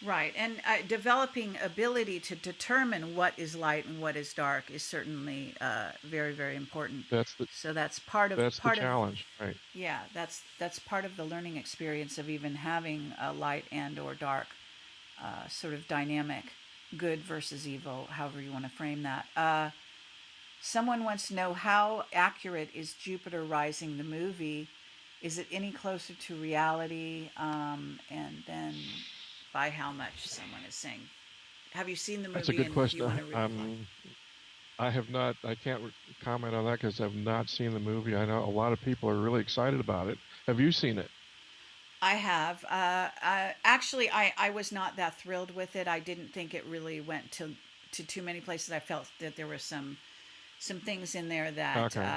Right, and developing ability to determine what is light and what is dark is certainly very, very important. That's the So that's part of that's the challenge, right? yeah, that's part of the learning experience of even having a light and or dark sort of dynamic, good versus evil, however you want to frame that. Someone wants to know, how accurate is Jupiter Rising the movie? Is it any closer to reality? And then by how much, someone is saying. Have you seen the That's a movie, good and do you question. want to reply? I have not. I can't comment on that because I've not seen the movie. I know a lot of people are really excited about it. Have you seen it? I have. Actually, I was not that thrilled with it. I didn't think it really went to too many places. I felt that there were some things in there that Okay.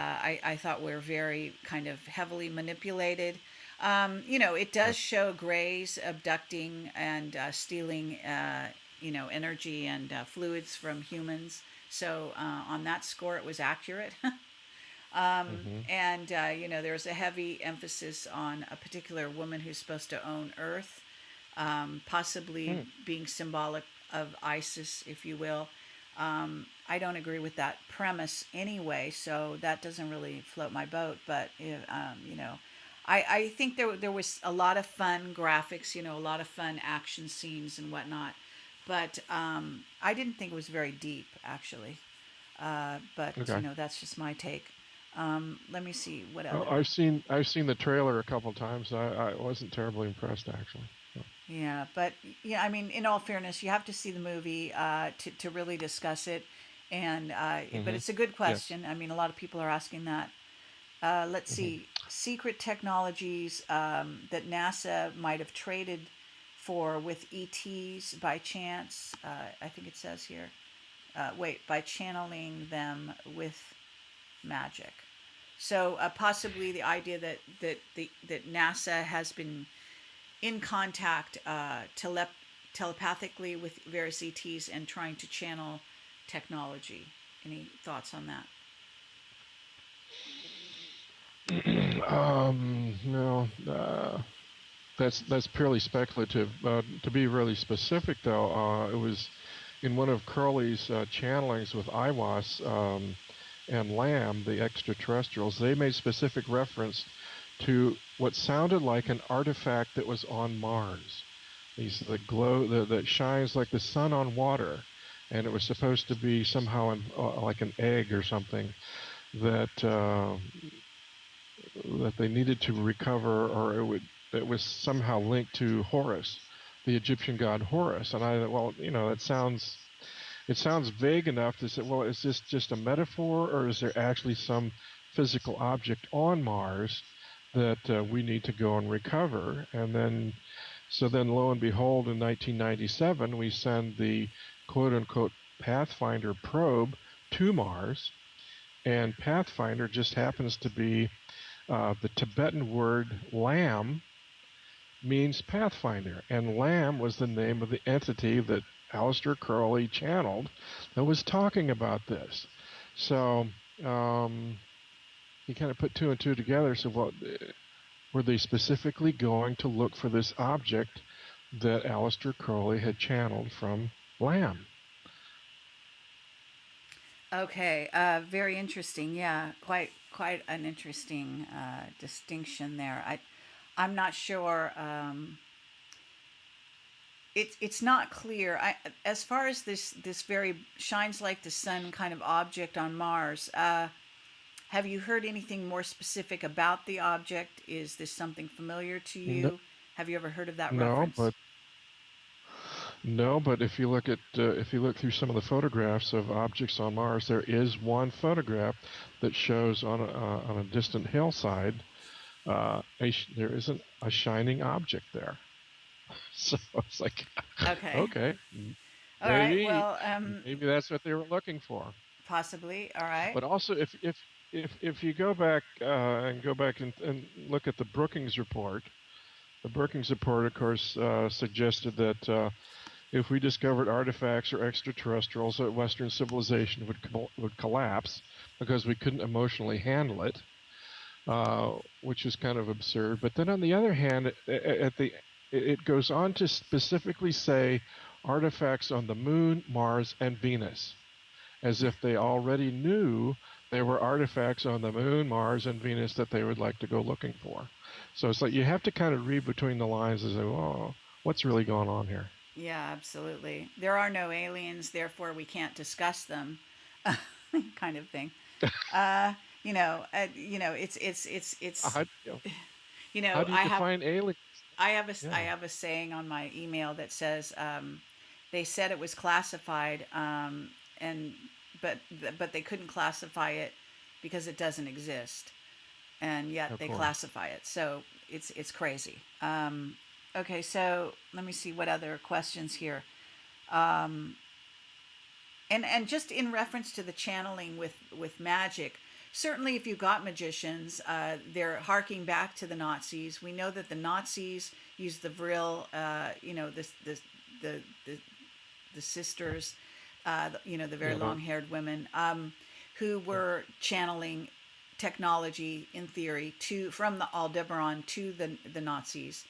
I thought were very kind of heavily manipulated. It does show Greys abducting and stealing, energy and fluids from humans. So on that score, it was accurate. Mm-hmm. And there's a heavy emphasis on a particular woman who's supposed to own Earth, possibly Hmm. being symbolic of Isis, if you will. I don't agree with that premise anyway, so that doesn't really float my boat. But I think there was a lot of fun graphics, a lot of fun action scenes and whatnot. But I didn't think it was very deep, actually. But Okay. that's just my take. Let me see what Well, other. I've seen the trailer a couple times. I wasn't terribly impressed actually. So, Yeah, but yeah, I mean, in all fairness, you have to see the movie to really discuss it. And but mm-hmm. it's a good Yes. question. I mean, a lot of people are asking that. Let's Mm-hmm. see, secret technologies that NASA might have traded for with ETs by chance. I think it says here. Wait, by channeling them with magic. So possibly the idea that NASA has been in contact telepathically with various ETs and trying to channel technology. Any thoughts on that? No, that's purely speculative. To be really specific, though, it was in one of Curly's channelings with Iwas and Lamb, the extraterrestrials. They made specific reference to what sounded like an artifact that was on Mars. These the glow that shines like the sun on water, and it was supposed to be somehow like an egg or something that that they needed to recover, or it was somehow linked to Horus, the Egyptian god Horus. And I thought, well, it sounds vague enough to say, well, is this just a metaphor, or is there actually some physical object on Mars that we need to go and recover? And then, so then, lo and behold, in 1997, we send the quote-unquote Pathfinder probe to Mars, and Pathfinder just happens to be the Tibetan word lamb means pathfinder, and lamb was the name of the entity that Aleister Crowley channeled that was talking about this. So he kind of put two and two together. So, well, were they specifically going to look for this object that Aleister Crowley had channeled from lamb? Okay, very interesting. Yeah, quite an interesting distinction there. I'm not sure. It's not clear. As far as this very shines like the sun kind of object on Mars. Have you heard anything more specific about the object? Is this something familiar to No, you? Have you ever heard of that no, reference? but no, but if you look through some of the photographs of objects on Mars, there is one photograph that shows on a distant hillside there isn't a shining object there. So it's like, Okay. okay, All right. maybe Well, maybe that's what they were looking for. possibly. All right. But also, if you go back and look at the Brookings report, the Brookings report, of course, suggested that if we discovered artifacts or extraterrestrials, that Western civilization would collapse because we couldn't emotionally handle it, which is kind of absurd. But then on the other hand, it goes on to specifically say artifacts on the Moon, Mars, and Venus, as if they already knew there were artifacts on the Moon, Mars, and Venus that they would like to go looking for. So it's like you have to kind of read between the lines and say, "Oh, what's really going on here?" Yeah, absolutely. There are no aliens, therefore we can't discuss them, kind of thing. Uh, it's How, you know, you how know do you I have define aliens? I Yeah. have a saying on my email that says they said it was classified, and but but they couldn't classify it because it doesn't exist, and yet Of they course. classify it. So it's crazy. Okay, so let me see what other questions here. And just in reference to the channeling with magic. certainly if you got magicians, they're harking back to the Nazis. We know that the Nazis used the vril, the the the sisters, the very Yeah. long-haired women, who were channeling technology in theory to from the Aldebaran to the Nazis.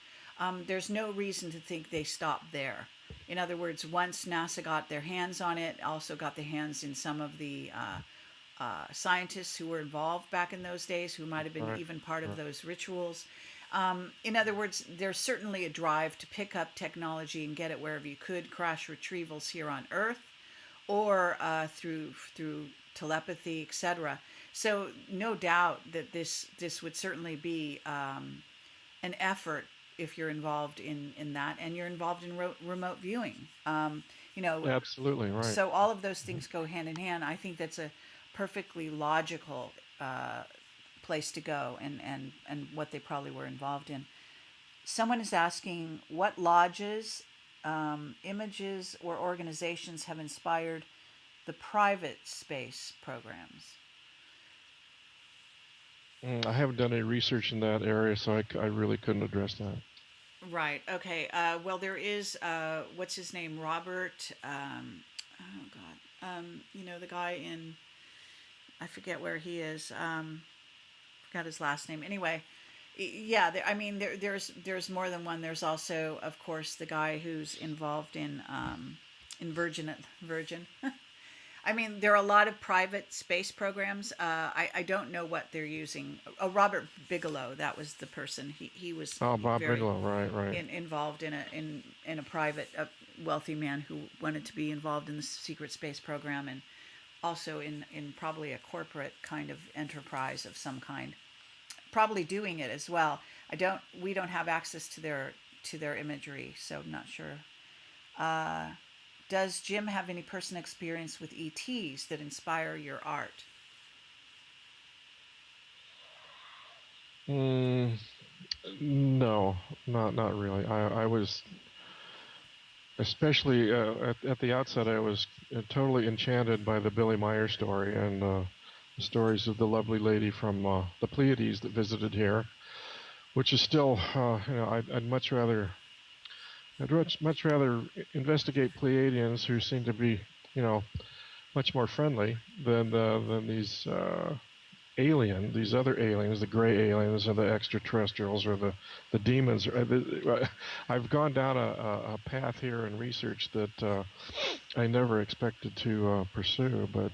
There's no reason to think they stopped there. In other words, once NASA got their hands on it, also got their hands in some of the scientists who were involved back in those days, who might have been Right. even part of Right. those rituals. In other words, there's certainly a drive to pick up technology and get it wherever you could, crash retrievals here on Earth, or through telepathy, etc. So no doubt that this would certainly be an effort if you're involved in that, and you're involved in remote viewing. You know, Absolutely right. so all of those things go hand in hand. I think that's a perfectly logical place to go, and what they probably were involved in. Someone is asking what lodges, images, or organizations have inspired the private space programs. I haven't done any research in that area, so I really couldn't address that. Right. Okay. Well, there is what's his name, Robert. Oh God. The guy in, I forget where he is. Forgot his last name. Anyway, yeah. I mean, there's more than one. There's also, of course, the guy who's involved in Virgin. I mean, there are a lot of private space programs. I don't know what they're using. Oh, Robert Bigelow, that was the person. He was Oh, Bob very Bigelow, right, right. involved in a private, wealthy man who wanted to be involved in the secret space program, and also in probably a corporate kind of enterprise of some kind. Probably doing it as well. We don't have access to their imagery, so I'm not sure. Uh, does Jim have any personal experience with ETs that inspire your art? Mm, no, not really. I was especially at the outset. I was totally enchanted by the Billy Meyer story and the stories of the lovely lady from the Pleiades that visited here, which is still, I'd much rather investigate Pleiadians who seem to be, you know, much more friendly than these other aliens, the gray aliens or the extraterrestrials or the demons. I've gone down a path here in research that I never expected to pursue, but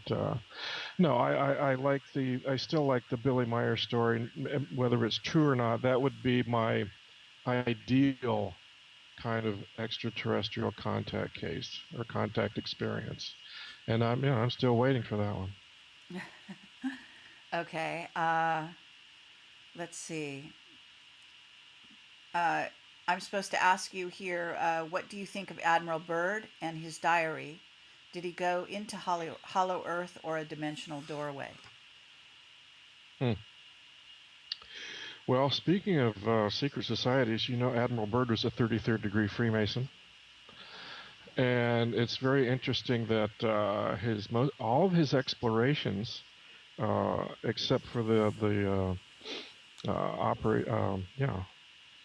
no, I still like the Billy Meyer story. Whether it's true or not, that would be my ideal kind of extraterrestrial contact case or contact experience, and I'm still waiting for that one. Okay. Let's see. Uh, I'm supposed to ask you here. What do you think of Admiral Byrd and his diary? Did he go into hollow Earth or a dimensional doorway? Hmm. Well, speaking of secret societies, Admiral Byrd was a 33rd degree Freemason, and it's very interesting that all of his explorations, except for the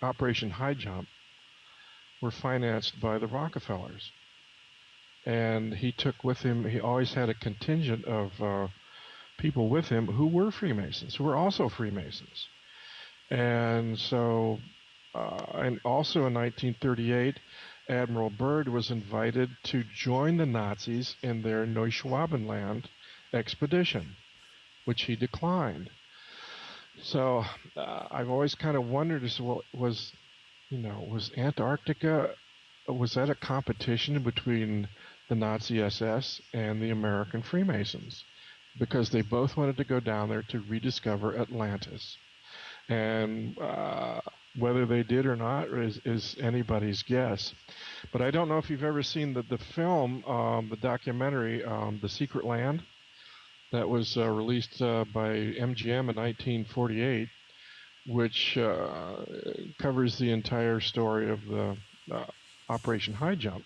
Operation High Jump, were financed by the Rockefellers, and he always had a contingent of people with him who were Freemasons, who were also Freemasons. And so, and also in 1938, Admiral Byrd was invited to join the Nazis in their Neuschwabenland expedition, which he declined. So I've always kind of wondered, was Antarctica, was that a competition between the Nazi SS and the American Freemasons? Because they both wanted to go down there to rediscover Atlantis. And whether they did or not is anybody's guess. But I don't know if you've ever seen the film, the documentary, The Secret Land, that was released by MGM in 1948, which covers the entire story of the Operation High Jump.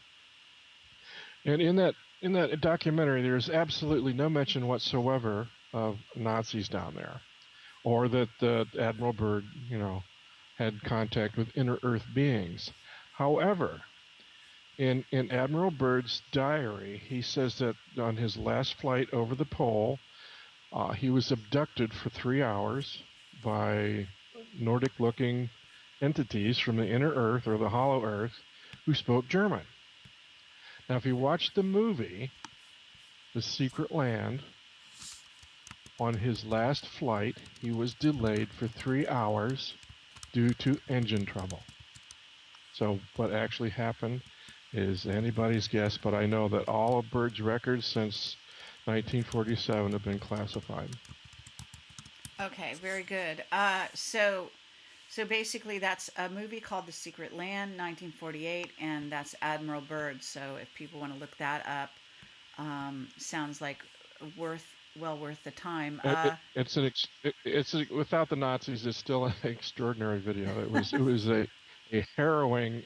And in that documentary, there is absolutely no mention whatsoever of Nazis down there, or that Admiral Byrd, had contact with inner Earth beings. However, in Admiral Byrd's diary, he says that on his last flight over the pole, he was abducted for 3 hours by Nordic-looking entities from the inner Earth or the Hollow Earth who spoke German. Now, if you watch the movie, The Secret Land, on his last flight, he was delayed for 3 hours due to engine trouble. So what actually happened is anybody's guess, but I know that all of Byrd's records since 1947 have been classified. Okay, very good. So basically, that's a movie called The Secret Land, 1948, and that's Admiral Byrd. So if people want to look that up, sounds like well worth the time. It's without the Nazis, it's still an extraordinary video. It was a harrowing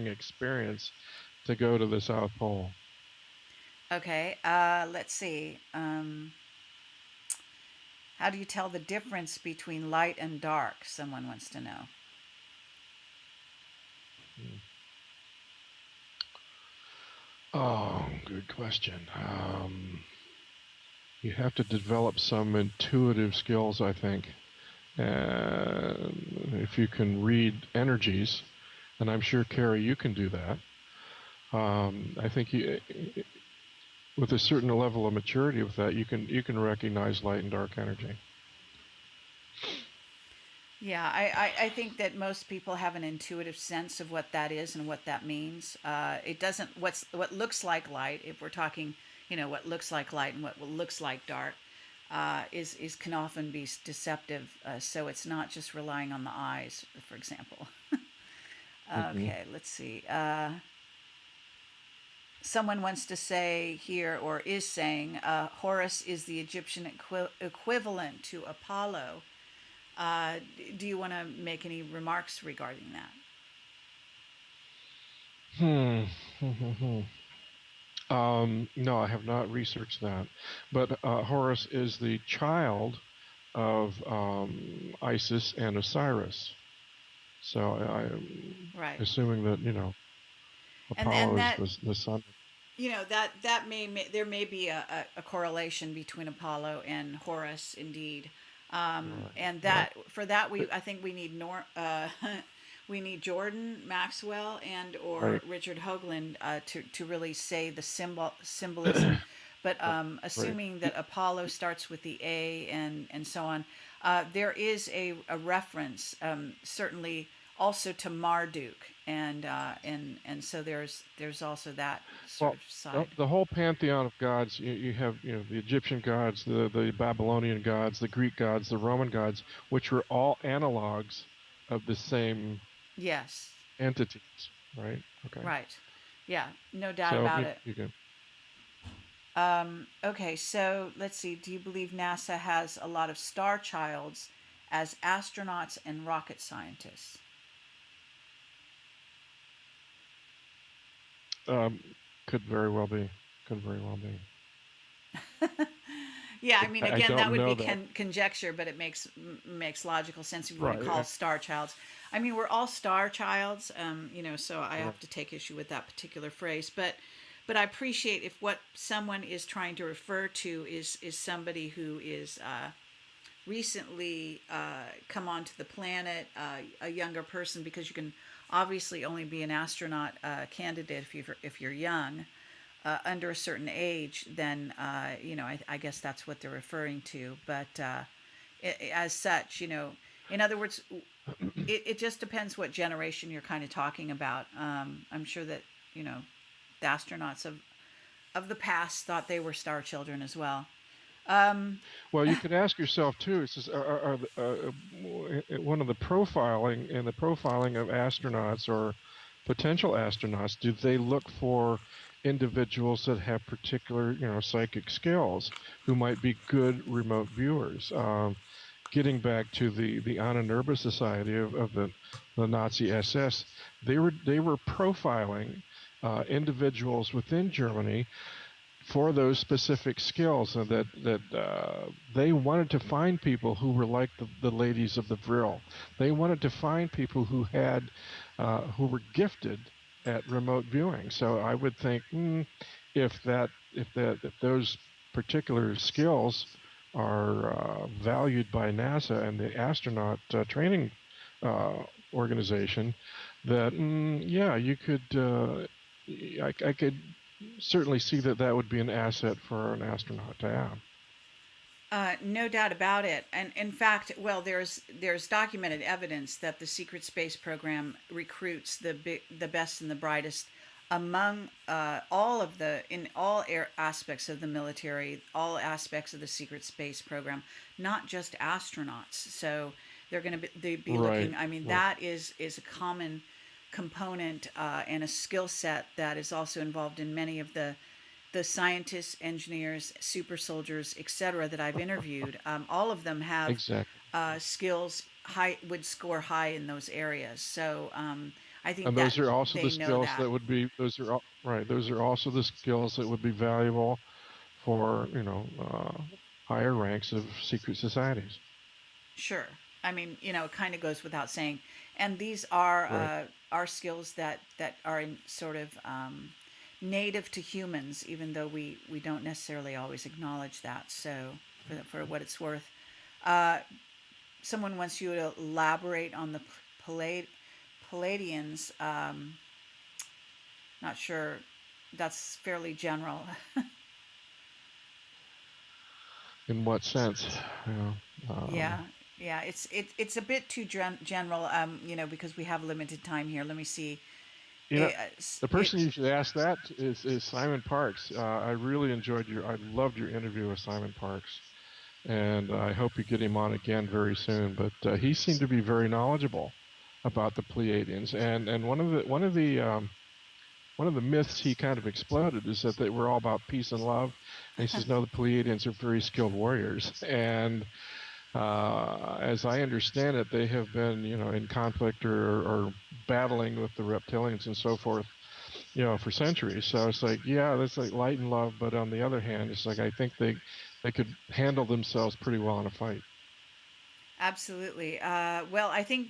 experience to go to the South Pole. Okay, let's see. How do you tell the difference between light and dark? Someone wants to know. Oh, good question. You have to develop some intuitive skills, I think. If you can read energies, and I'm sure, Carrie, you can do that. I think with a certain level of maturity with that, you can recognize light and dark energy. Yeah, I think that most people have an intuitive sense of what that is and what that means. It doesn't what looks like light. If we're talking, what looks like light and what looks like dark, is can often be deceptive. So it's not just relying on the eyes, for example. Okay, let's see. Someone wants to say here, or is saying, Horus is the Egyptian equivalent to Apollo. Do you want to make any remarks regarding that? No, I have not researched that. But Horus is the child of Isis and Osiris. So I'm assuming that, Apollo was the son. That there may be a correlation between Apollo and Horus, indeed. And that for that I think we need we need Jordan Maxwell or Richard Hoagland to really say the symbolism. But assuming that Apollo starts with the A and so on, there is a reference certainly also to Marduk, and so there's also that sort of side. The whole pantheon of gods, you have the Egyptian gods, the Babylonian gods, the Greek gods, the Roman gods, which were all analogs of the same entities, right? Okay. Right. Yeah, no doubt about it. You can. Okay, so let's see. Do you believe NASA has a lot of star childs as astronauts and rocket scientists? Could very well be. Yeah, I mean, again, that would be conjecture, but it makes logical sense if you want to call star childs. I mean, we're all star childs, so I have to take issue with that particular phrase. But I appreciate if what someone is trying to refer to is somebody who is recently come onto the planet, a younger person, because you can obviously only be an astronaut candidate if you're young. Under a certain age, then I guess that's what they're referring to. But as such, in other words, it just depends what generation you're kind of talking about. I'm sure that the astronauts of the past thought they were star children as well. Well, you could ask yourself too. It says, one of the profiling of astronauts or potential astronauts, do they look for individuals that have particular, psychic skills, who might be good remote viewers? Getting back to the Anna Nerba Society of the Nazi SS, they were profiling individuals within Germany for those specific skills, and that they wanted to find people who were like the ladies of the Vril. They wanted to find people who had who were gifted at remote viewing. So I would think, if those particular skills are valued by NASA and the astronaut training organization, that yeah, you could. I could certainly see that would be an asset for an astronaut to have. No doubt about it. And in fact, well, there's documented evidence that the secret space program recruits the best and the brightest among in all aspects of the military, all aspects of the secret space program, not just astronauts. So they're going to be Right. looking. I mean, Right. that is a common component and a skill set that is also involved in many of the scientists, engineers, super soldiers, etc. that I've interviewed. All of them have Exactly. skills high would score high in those areas. So I think And that those are also they the know skills that. that would be right. Those are also the skills that would be valuable for higher ranks of secret societies. Sure. I mean, it kind of goes without saying. And these Right. are skills that are in sort of native to humans, even though we don't necessarily always acknowledge that. So, for what it's worth, uh, someone wants you to elaborate on the Palladians. Not sure. That's fairly general. In what sense? You know, Yeah, yeah. It's a bit too general. Because we have limited time here. Let me see. you know, It, the person you should ask that is Simon Parks. I really I loved your interview with Simon Parks, and I hope you get him on again very soon. But he seemed to be very knowledgeable about the Pleiadians, and one of the myths he kind of exploded is that they were all about peace and love. And he says, no, the Pleiadians are very skilled warriors. And as I understand it, they have been, in conflict or battling with the reptilians and so forth, for centuries. So it's like, yeah, that's like light and love. But on the other hand, it's like I think they could handle themselves pretty well in a fight. Absolutely. Well, I think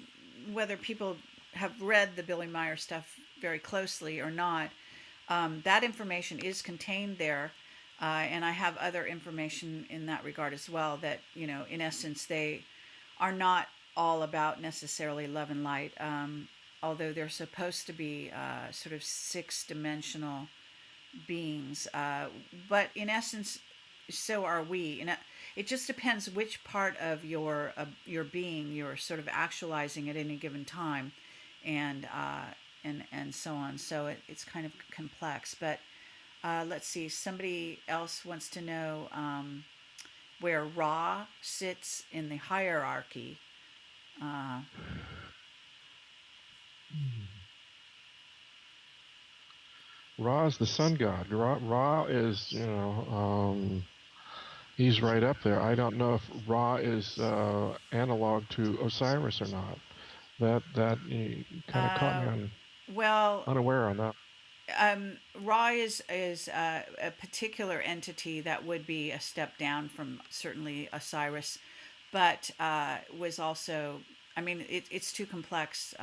whether people have read the Billy Meyer stuff very closely or not, that information is contained there. And I have other information in that regard as well that, in essence, they are not all about necessarily love and light, although they're supposed to be sort of six-dimensional beings. But in essence, so are we. And it just depends which part of your being you're sort of actualizing at any given time, and and so on. So it's kind of complex. But let's see. Somebody else wants to know where Ra sits in the hierarchy. Uh, Ra is the sun god. Ra is, he's right up there. I don't know if Ra is analog to Osiris or not. That kind of caught me uh, well, unaware on that. Ra is a particular entity that would be a step down from certainly Osiris, but was also. I mean, it's too complex.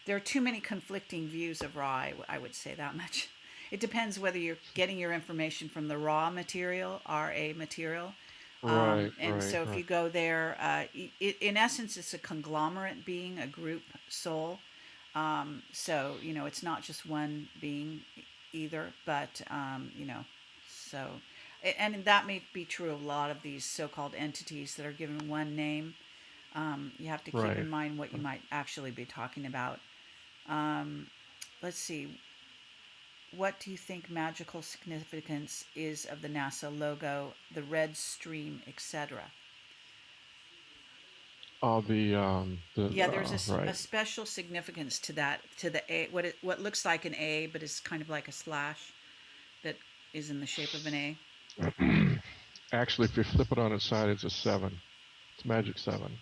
There are too many conflicting views of Ra. I would say that much. It depends whether you're getting your information from the raw material, RA material. Right, And right, so if right, you go there, in essence, it's a conglomerate being, a group soul. So, it's not just one being either, but, so, and that may be true of a lot of these so called entities that are given one name. You have to keep right. in mind what you might actually be talking about. Um, let's see. What do you think magical significance is of the NASA logo, the red stream, etc.? All the Yeah, there's a right. special significance to that, to the A, what looks like an A, but is kind of like a slash that is in the shape of an A. Actually, if you flip it on its side, it's a 7. It's magic 7.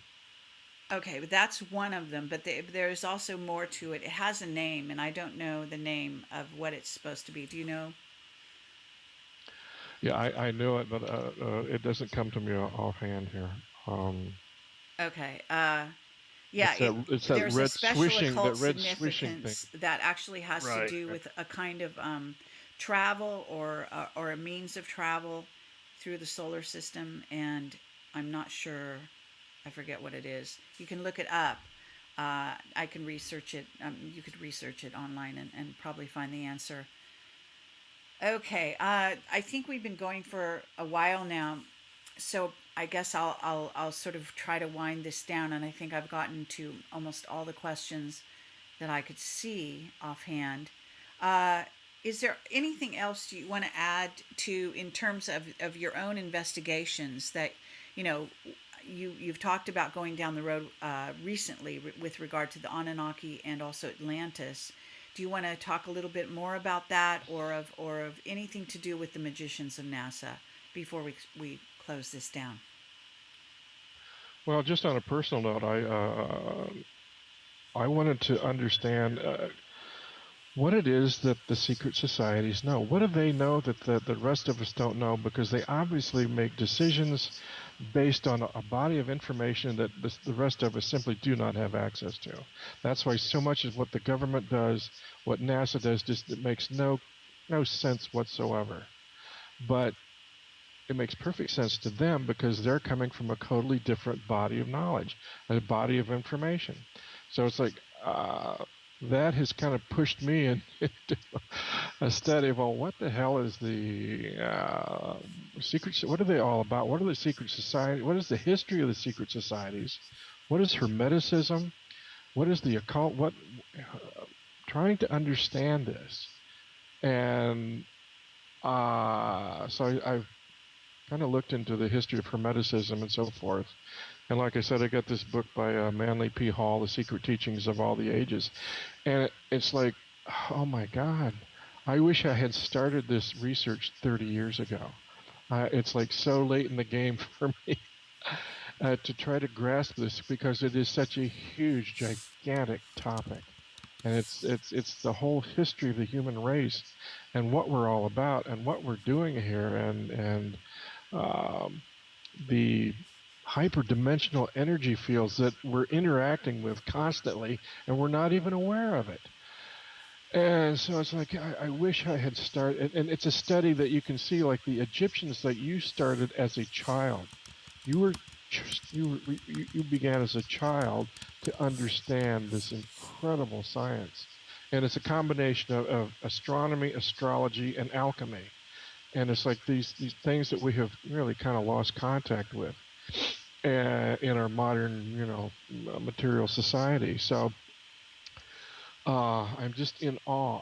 Okay, but that's one of them. But there's also more to it. It has a name, and I don't know the name of what it's supposed to be. Do you know? Yeah, I knew it, but it doesn't come to me offhand here. Um, Okay. Yeah, it's that there's a red special swishing occult thing. significance that actually has to Right. do with a kind of travel or a means of travel through the solar system, and I'm not sure. I forget what it is. You can look it up. I can research it. You could research it online and probably find the answer. Okay, I think we've been going for a while now, so I guess I'll sort of try to wind this down, and I think I've gotten to almost all the questions that I could see offhand. Uh, is there anything else you want to add to in terms of your own investigations that you know you've talked about going down the road recently with regard to the Anunnaki and also Atlantis? Do you want to talk a little bit more about that, or of anything to do with the magicians of NASA before we close this down? Well, just on a personal note, I wanted to understand what it is that the secret societies know. What do they know that the rest of us don't know? Because they obviously make decisions based on a body of information that the rest of us simply do not have access to. That's why so much of what the government does, what NASA does, just it makes no sense whatsoever. But it makes perfect sense to them because they're coming from a totally different body of knowledge, a body of information. So it's like that has kind of pushed me into a study of, well, what the hell is the secret? What are they all about? What are the secret society? What is the history of the secret societies? What is Hermeticism? What is the occult? What trying to understand this, and so I've kind of looked into the history of Hermeticism and so forth. And like I said, I got this book by Manly P. Hall, The Secret Teachings of All the Ages. And it's like, oh my God, I wish I had started this research 30 years ago. It's like so late in the game for me to try to grasp this because it is such a huge, gigantic topic. And it's the whole history of the human race and what we're all about and what we're doing here and um, the hyperdimensional energy fields that we're interacting with constantly and we're not even aware of it. And so it's like I wish I had started, and it's a study that you can see, like the Egyptians that you started as a child. You were you began as a child to understand this incredible science, and it's a combination of astronomy, astrology, and alchemy. And it's like these things that we have really kind of lost contact with in our modern, material society. So I'm just in awe.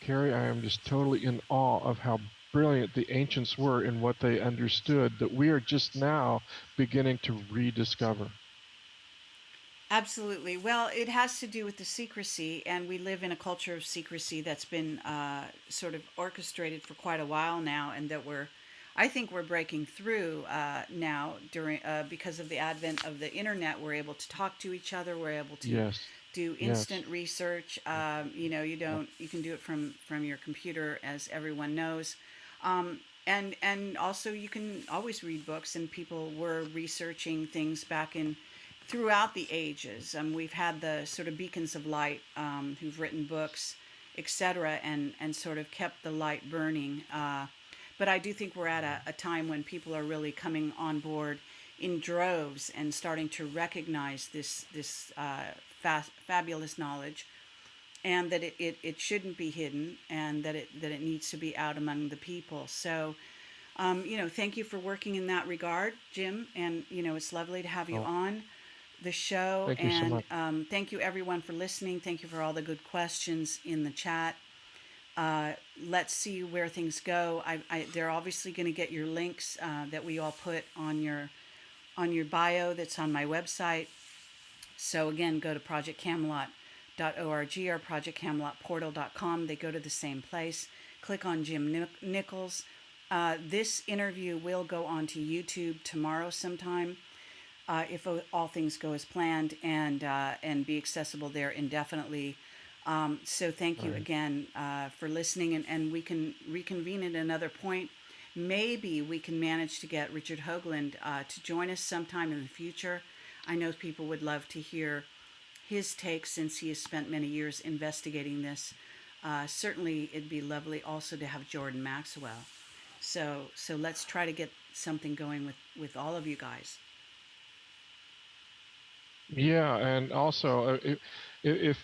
Carrie, I am just totally in awe of how brilliant the ancients were in what they understood that we are just now beginning to rediscover. Absolutely. Well, it has to do with the secrecy, and we live in a culture of secrecy that's been sort of orchestrated for quite a while now, and that I think we're breaking through now during because of the advent of the internet. We're able to talk to each other. We're able to Yes. do Yes. instant research. You can do it from your computer, as everyone knows. And also you can always read books, and people were researching things back in throughout the ages. We've had the sort of beacons of light who've written books, etc., and sort of kept the light burning. But I do think we're at a time when people are really coming on board in droves and starting to recognize this fabulous knowledge, and that it shouldn't be hidden, and that it needs to be out among the people. So, thank you for working in that regard, Jim. And it's lovely to have you Oh, on the show. thank you so And much. thank you everyone for listening. Thank you for all the good questions in the chat. Let's see where things go. They're obviously going to get your links that we all put on your bio. That's on my website. So again, go to projectcamelot.org or projectcamelotportal.com. They go to the same place. Click on Jim Nichols. This interview will go onto YouTube tomorrow sometime, if all things go as planned, and be accessible there indefinitely. So thank All you right. again for listening, and we can reconvene at another point maybe we can manage to get Richard Hoagland to join us sometime in the future. I know people would love to hear his take since he has spent many years investigating this. Certainly, it'd be lovely also to have Jordan Maxwell. So let's try to get something going with all of you guys. Yeah, and also, if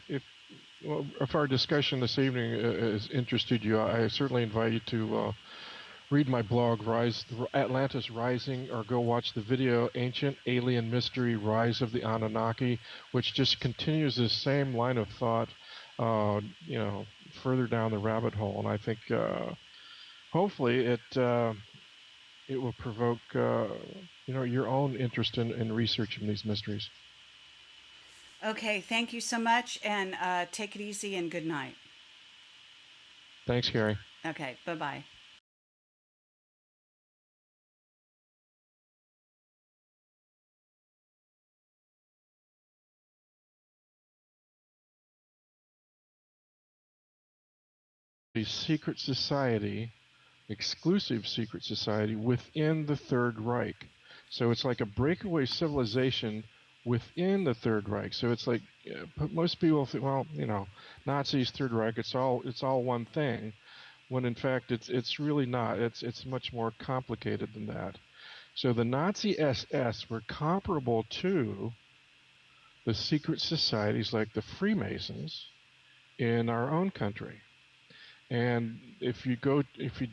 well, if our discussion this evening has interested you, I certainly invite you to read my blog, Atlantis Rising, or go watch the video Ancient Alien Mystery: Rise of the Anunnaki, which just continues this same line of thought, you know, further down the rabbit hole. And I think hopefully it will provoke you know, your own interest in researching these mysteries. Okay, thank you so much, and take it easy and good night. Thanks, Gary. Okay, bye-bye. A secret society, exclusive secret society within the Third Reich. So it's like a breakaway civilization within the Third Reich. So it's like most people think, well, you know, Nazis, Third Reich, it's all one thing. When in fact it's really not. It's much more complicated than that. So the Nazi SS were comparable to the secret societies like the Freemasons in our own country. And if you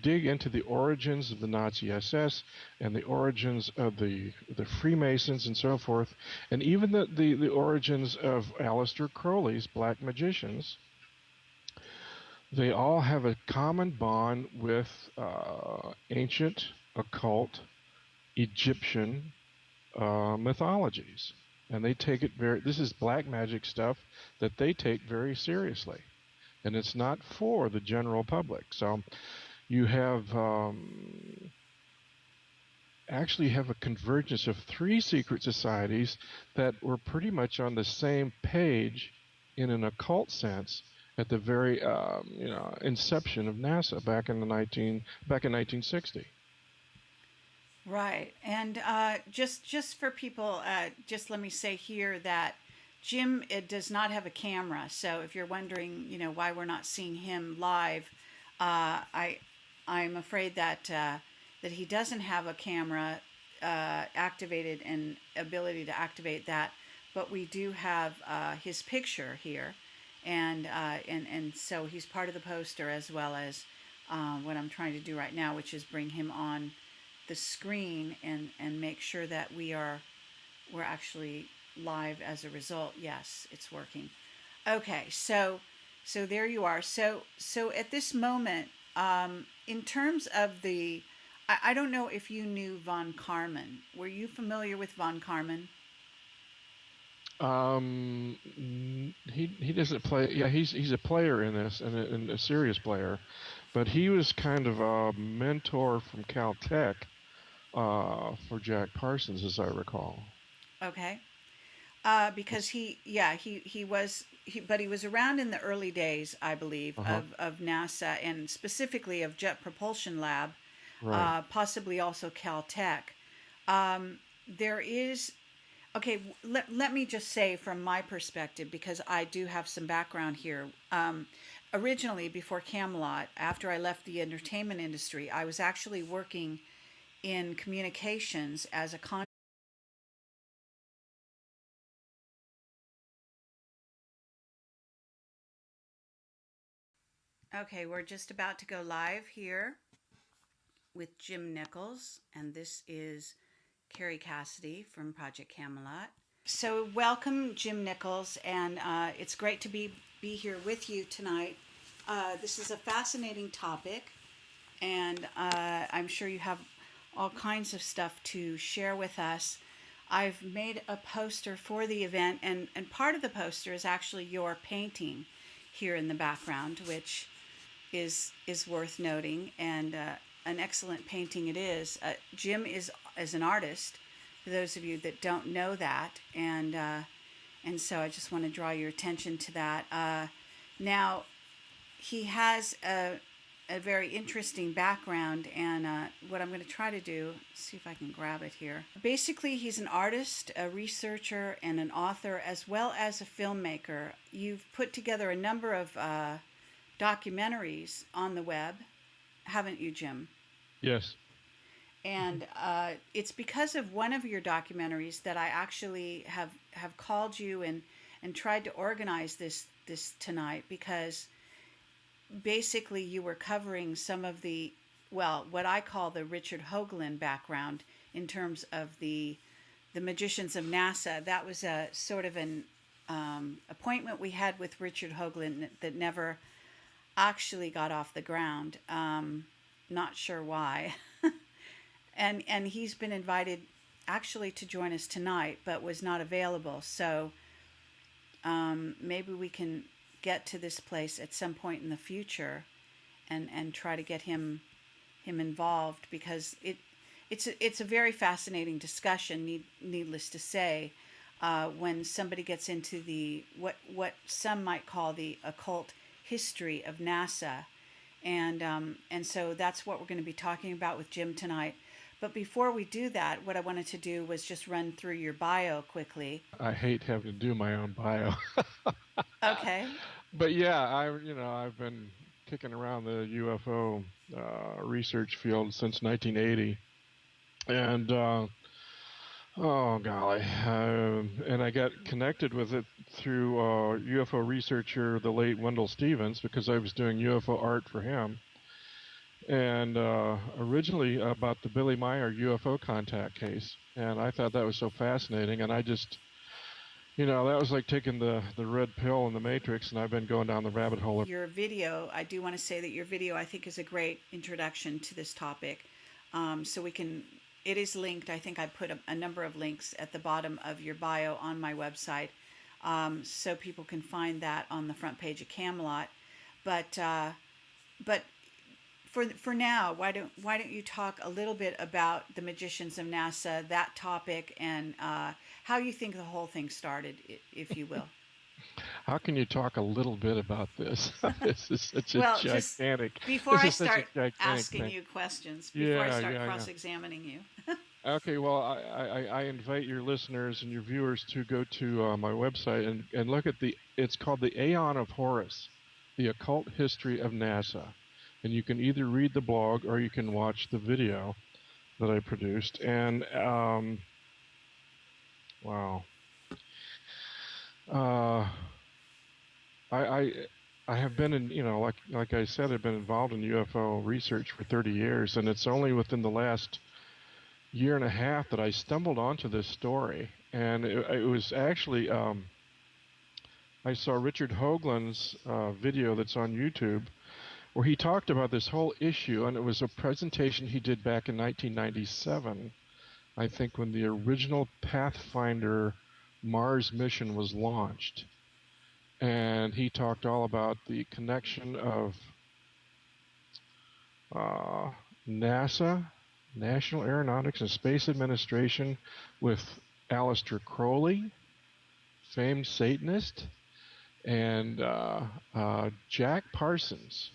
dig into the origins of the Nazi SS and the origins of the Freemasons and so forth, and even the origins of Aleister Crowley's black magicians, they all have a common bond with ancient occult Egyptian mythologies. And they take it this is black magic stuff that they take very seriously. And it's not for the general public. So you have actually have a convergence of three secret societies that were pretty much on the same page in an occult sense at the very you know, inception of NASA back in 1960. Right, and just for people, just let me say here that Jim does not have a camera, so if you're wondering, you know, why we're not seeing him live, I'm afraid that that he doesn't have a camera activated and ability to activate that, but we do have his picture here, and so he's part of the poster as well as what I'm trying to do right now, which is bring him on the screen and make sure that we're actually live as a result. Yes, it's working. Okay, so there you are. So at this moment, in terms of I don't know if you knew von Karman. Were you familiar with von Karman? He doesn't play. Yeah, he's a player in this, and a serious player, but he was kind of a mentor from Caltech for Jack Parsons, as I recall. Okay. Because but he was around in the early days, I believe, of NASA and specifically of Jet Propulsion Lab, Right. possibly also Caltech. There is, okay, let me just say from my perspective, because I do have some background here. Originally, before Camelot, after I left the entertainment industry, I was actually working in communications as a Okay, we're just about to go live here with Jim Nichols, and this is Carrie Cassidy from Project Camelot. So welcome, Jim Nichols, and it's great to be here with you tonight. This is a fascinating topic, and I'm sure you have all kinds of stuff to share with us. I've made a poster for the event, and part of the poster is actually your painting here in the background, which is worth noting, and an excellent painting it is. Jim is an artist, for those of you that don't know that, and so I just want to draw your attention to that. Now, he has a very interesting background, and what I'm going to try to do, see if I can grab it here. Basically, he's an artist, a researcher, and an author, as well as a filmmaker. You've put together a number of documentaries on the web, haven't you, Jim? Yes. And it's because of one of your documentaries that I actually have called you and tried to organize this tonight, because basically you were covering some of the, well, what I call the Richard Hoagland background in terms of the magicians of NASA. That was a sort of an appointment we had with Richard Hoagland that never actually got off the ground. Not sure why. And he's been invited actually to join us tonight, but was not available. So maybe we can get to this place at some point in the future and try to get him involved, because it's a very fascinating discussion, needless to say, when somebody gets into the what some might call the occult history of NASA. And so that's what we're going to be talking about with Jim tonight. But before we do that, what I wanted to do was just run through your bio quickly. I hate having to do my own bio. Okay. But yeah, I've been kicking around the UFO research field since 1980, and oh golly, and I got connected with it through UFO researcher, the late Wendell Stevens, because I was doing UFO art for him. And originally about the Billy Meyer UFO contact case, and I thought that was so fascinating, and I just, that was like taking the red pill in the Matrix, and I've been going down the rabbit hole. Your video, I do want to say that your video, I think, is a great introduction to this topic. So it is linked. I think I put a number of links at the bottom of your bio on my website, so people can find that on the front page of Camelot. But for now, why don't you talk a little bit about the magicians of NASA, that topic, and how you think the whole thing started, if you will. How can you talk a little bit about this? This is such a gigantic. Before I start asking you questions, before I start cross-examining you. Okay, well, I invite your listeners and your viewers to go to my website and look at it's called the Aeon of Horus, the Occult History of NASA. And you can either read the blog or you can watch the video that I produced. And, wow. I have been in, like I said, I've been involved in UFO research for 30 years, and it's only within the last year and a half that I stumbled onto this story. And it was actually, I saw Richard Hoagland's video that's on YouTube, where he talked about this whole issue, and it was a presentation he did back in 1997, I think, when the original Pathfinder Mars mission was launched. And he talked all about the connection of NASA, National Aeronautics and Space Administration, with Aleister Crowley, famed Satanist, and Jack Parsons.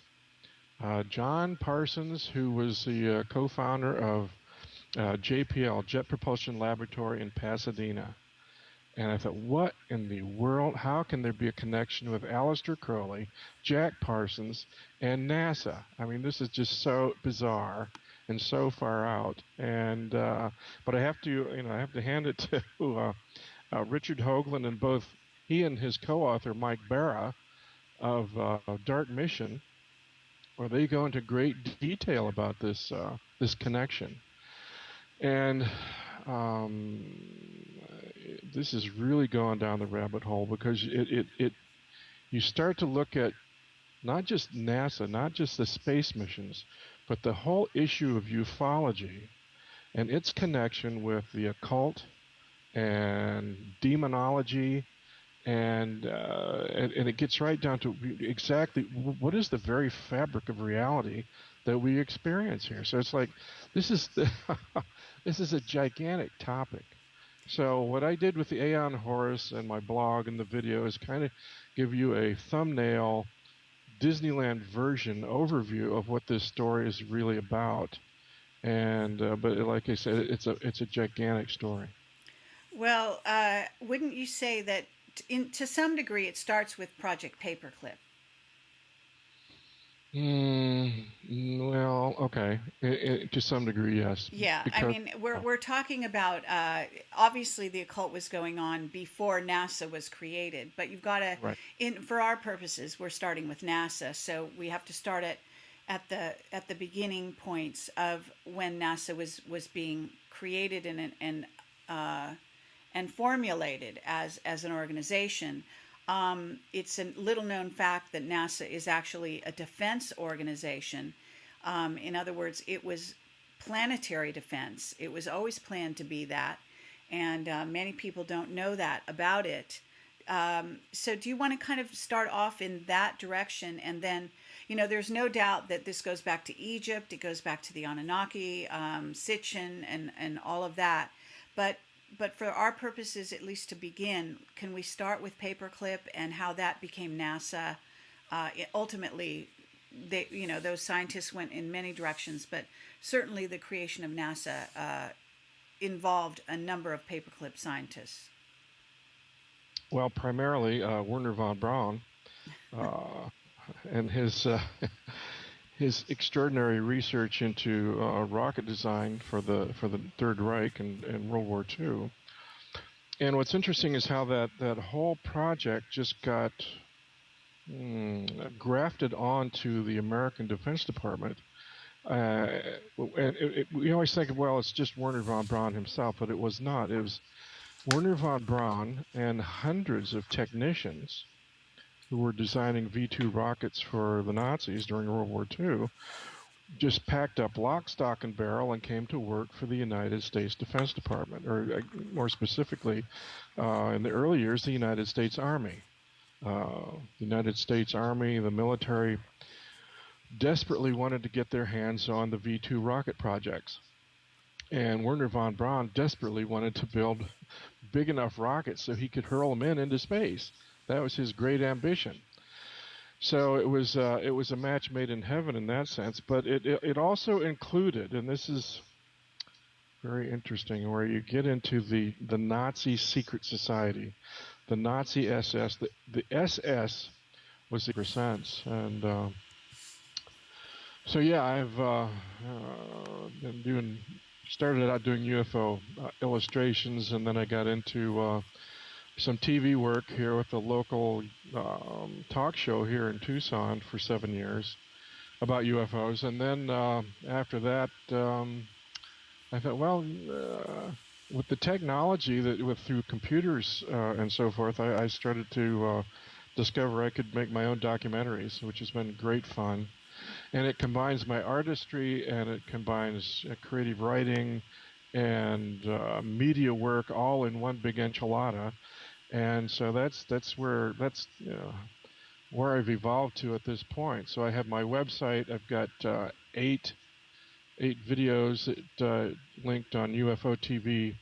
John Parsons, who was the co-founder of JPL, Jet Propulsion Laboratory in Pasadena. And I thought, what in the world? How can there be a connection with Aleister Crowley, Jack Parsons, and NASA? I mean, this is just so bizarre and so far out. And but I have to hand it to Richard Hoagland, and both he and his co-author Mike Barra of Dark Mission, where they go into great detail about this connection. And this is really going down the rabbit hole, because you start to look at not just NASA, not just the space missions, but the whole issue of ufology and its connection with the occult and demonology, and it gets right down to exactly what is the very fabric of reality that we experience here. So it's like this is a gigantic topic. So what I did with the Aeon Horus and my blog and the video is kind of give you a thumbnail Disneyland version overview of what this story is really about. And but like I said, it's a gigantic story. Well, wouldn't you say that to some degree it starts with Project Paperclip? Well, okay. To some degree, yes. Yeah, I Because, mean, we're talking about obviously the occult was going on before NASA was created, but you've got to, right. in for our purposes, we're starting with NASA, so we have to start at the beginning points of when NASA was being created uh, and formulated as an organization. It's a little known fact that NASA is actually a defense organization. In other words, it was planetary defense. It was always planned to be that, and many people don't know that about it. So, do you want to kind of start off in that direction, and then, there's no doubt that this goes back to Egypt. It goes back to the Anunnaki, Sitchin, and all of that. But for our purposes, at least to begin, can we start with Paperclip and how that became NASA? Ultimately, those scientists went in many directions, but certainly the creation of NASA involved a number of Paperclip scientists. Well, primarily Werner von Braun uh, and his his extraordinary research into rocket design for the Third Reich and World War II. And what's interesting is how that whole project just got grafted onto the American Defense Department. We always think, well, it's just Werner von Braun himself, but it was not. It was Werner von Braun and hundreds of technicians who were designing V-2 rockets for the Nazis during World War II just packed up lock, stock, and barrel and came to work for the United States Defense Department, or more specifically, in the early years, the United States Army. The United States Army, the military, desperately wanted to get their hands on the V-2 rocket projects. And Werner von Braun desperately wanted to build big enough rockets so he could hurl them into space. That was his great ambition. So it was a match made in heaven in that sense. But it also included, and this is very interesting, where you get into the Nazi secret society, the Nazi SS. The SS was the percents, and so yeah, I've started out doing UFO illustrations, and then I got into some TV work here with the local talk show here in Tucson for 7 years about UFOs. And then after that, I thought, well, with the technology through computers and so forth, I started to discover I could make my own documentaries, which has been great fun. And it combines my artistry, and it combines creative writing and media work all in one big enchilada. And so that's where I've evolved to at this point. So I have my website. I've got eight videos that linked on UFO TV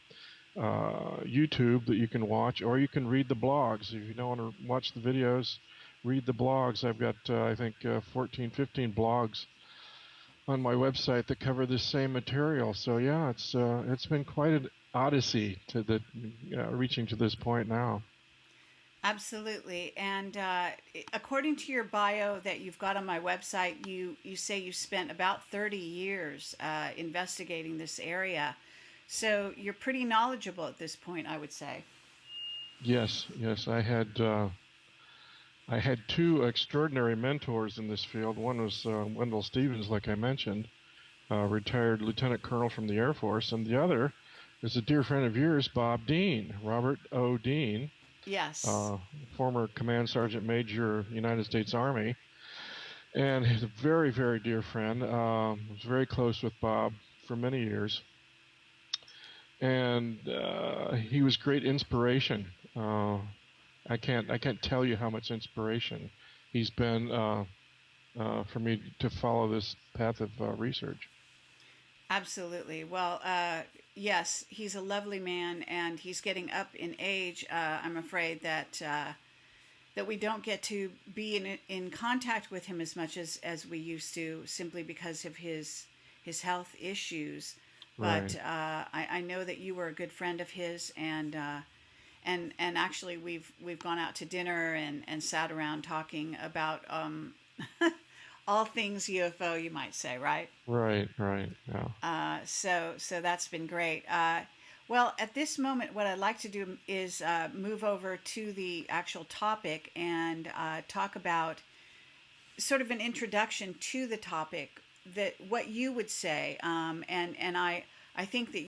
YouTube that you can watch, or you can read the blogs. If you don't want to watch the videos, read the blogs. I've got I think 14, 15 blogs on my website that cover this same material. So yeah, it's been quite an odyssey to reaching to this point now. Absolutely. And according to your bio that you've got on my website, you say you spent about 30 years investigating this area. So you're pretty knowledgeable at this point, I would say. Yes. I had two extraordinary mentors in this field. One was Wendell Stevens, like I mentioned, retired lieutenant colonel from the Air Force, and the other is a dear friend of yours, Bob Dean, Robert O. Dean. Yes. Former Command Sergeant Major, United States Army. And he's a very, very dear friend. Was very close with Bob for many years. And he was great inspiration. I can't tell you how much inspiration he's been for me to follow this path of research. Absolutely. Well, yes, he's a lovely man, and he's getting up in age. I'm afraid that that we don't get to be in contact with him as much as we used to, simply because of his health issues. But Right. I know that you were a good friend of his, and actually we've gone out to dinner and sat around talking about all things UFO, you might say, right? Right. Right. Yeah. So that's been great. Well, at this moment, what I'd like to do is move over to the actual topic and talk about sort of an introduction to the topic, that what you would say, and I think that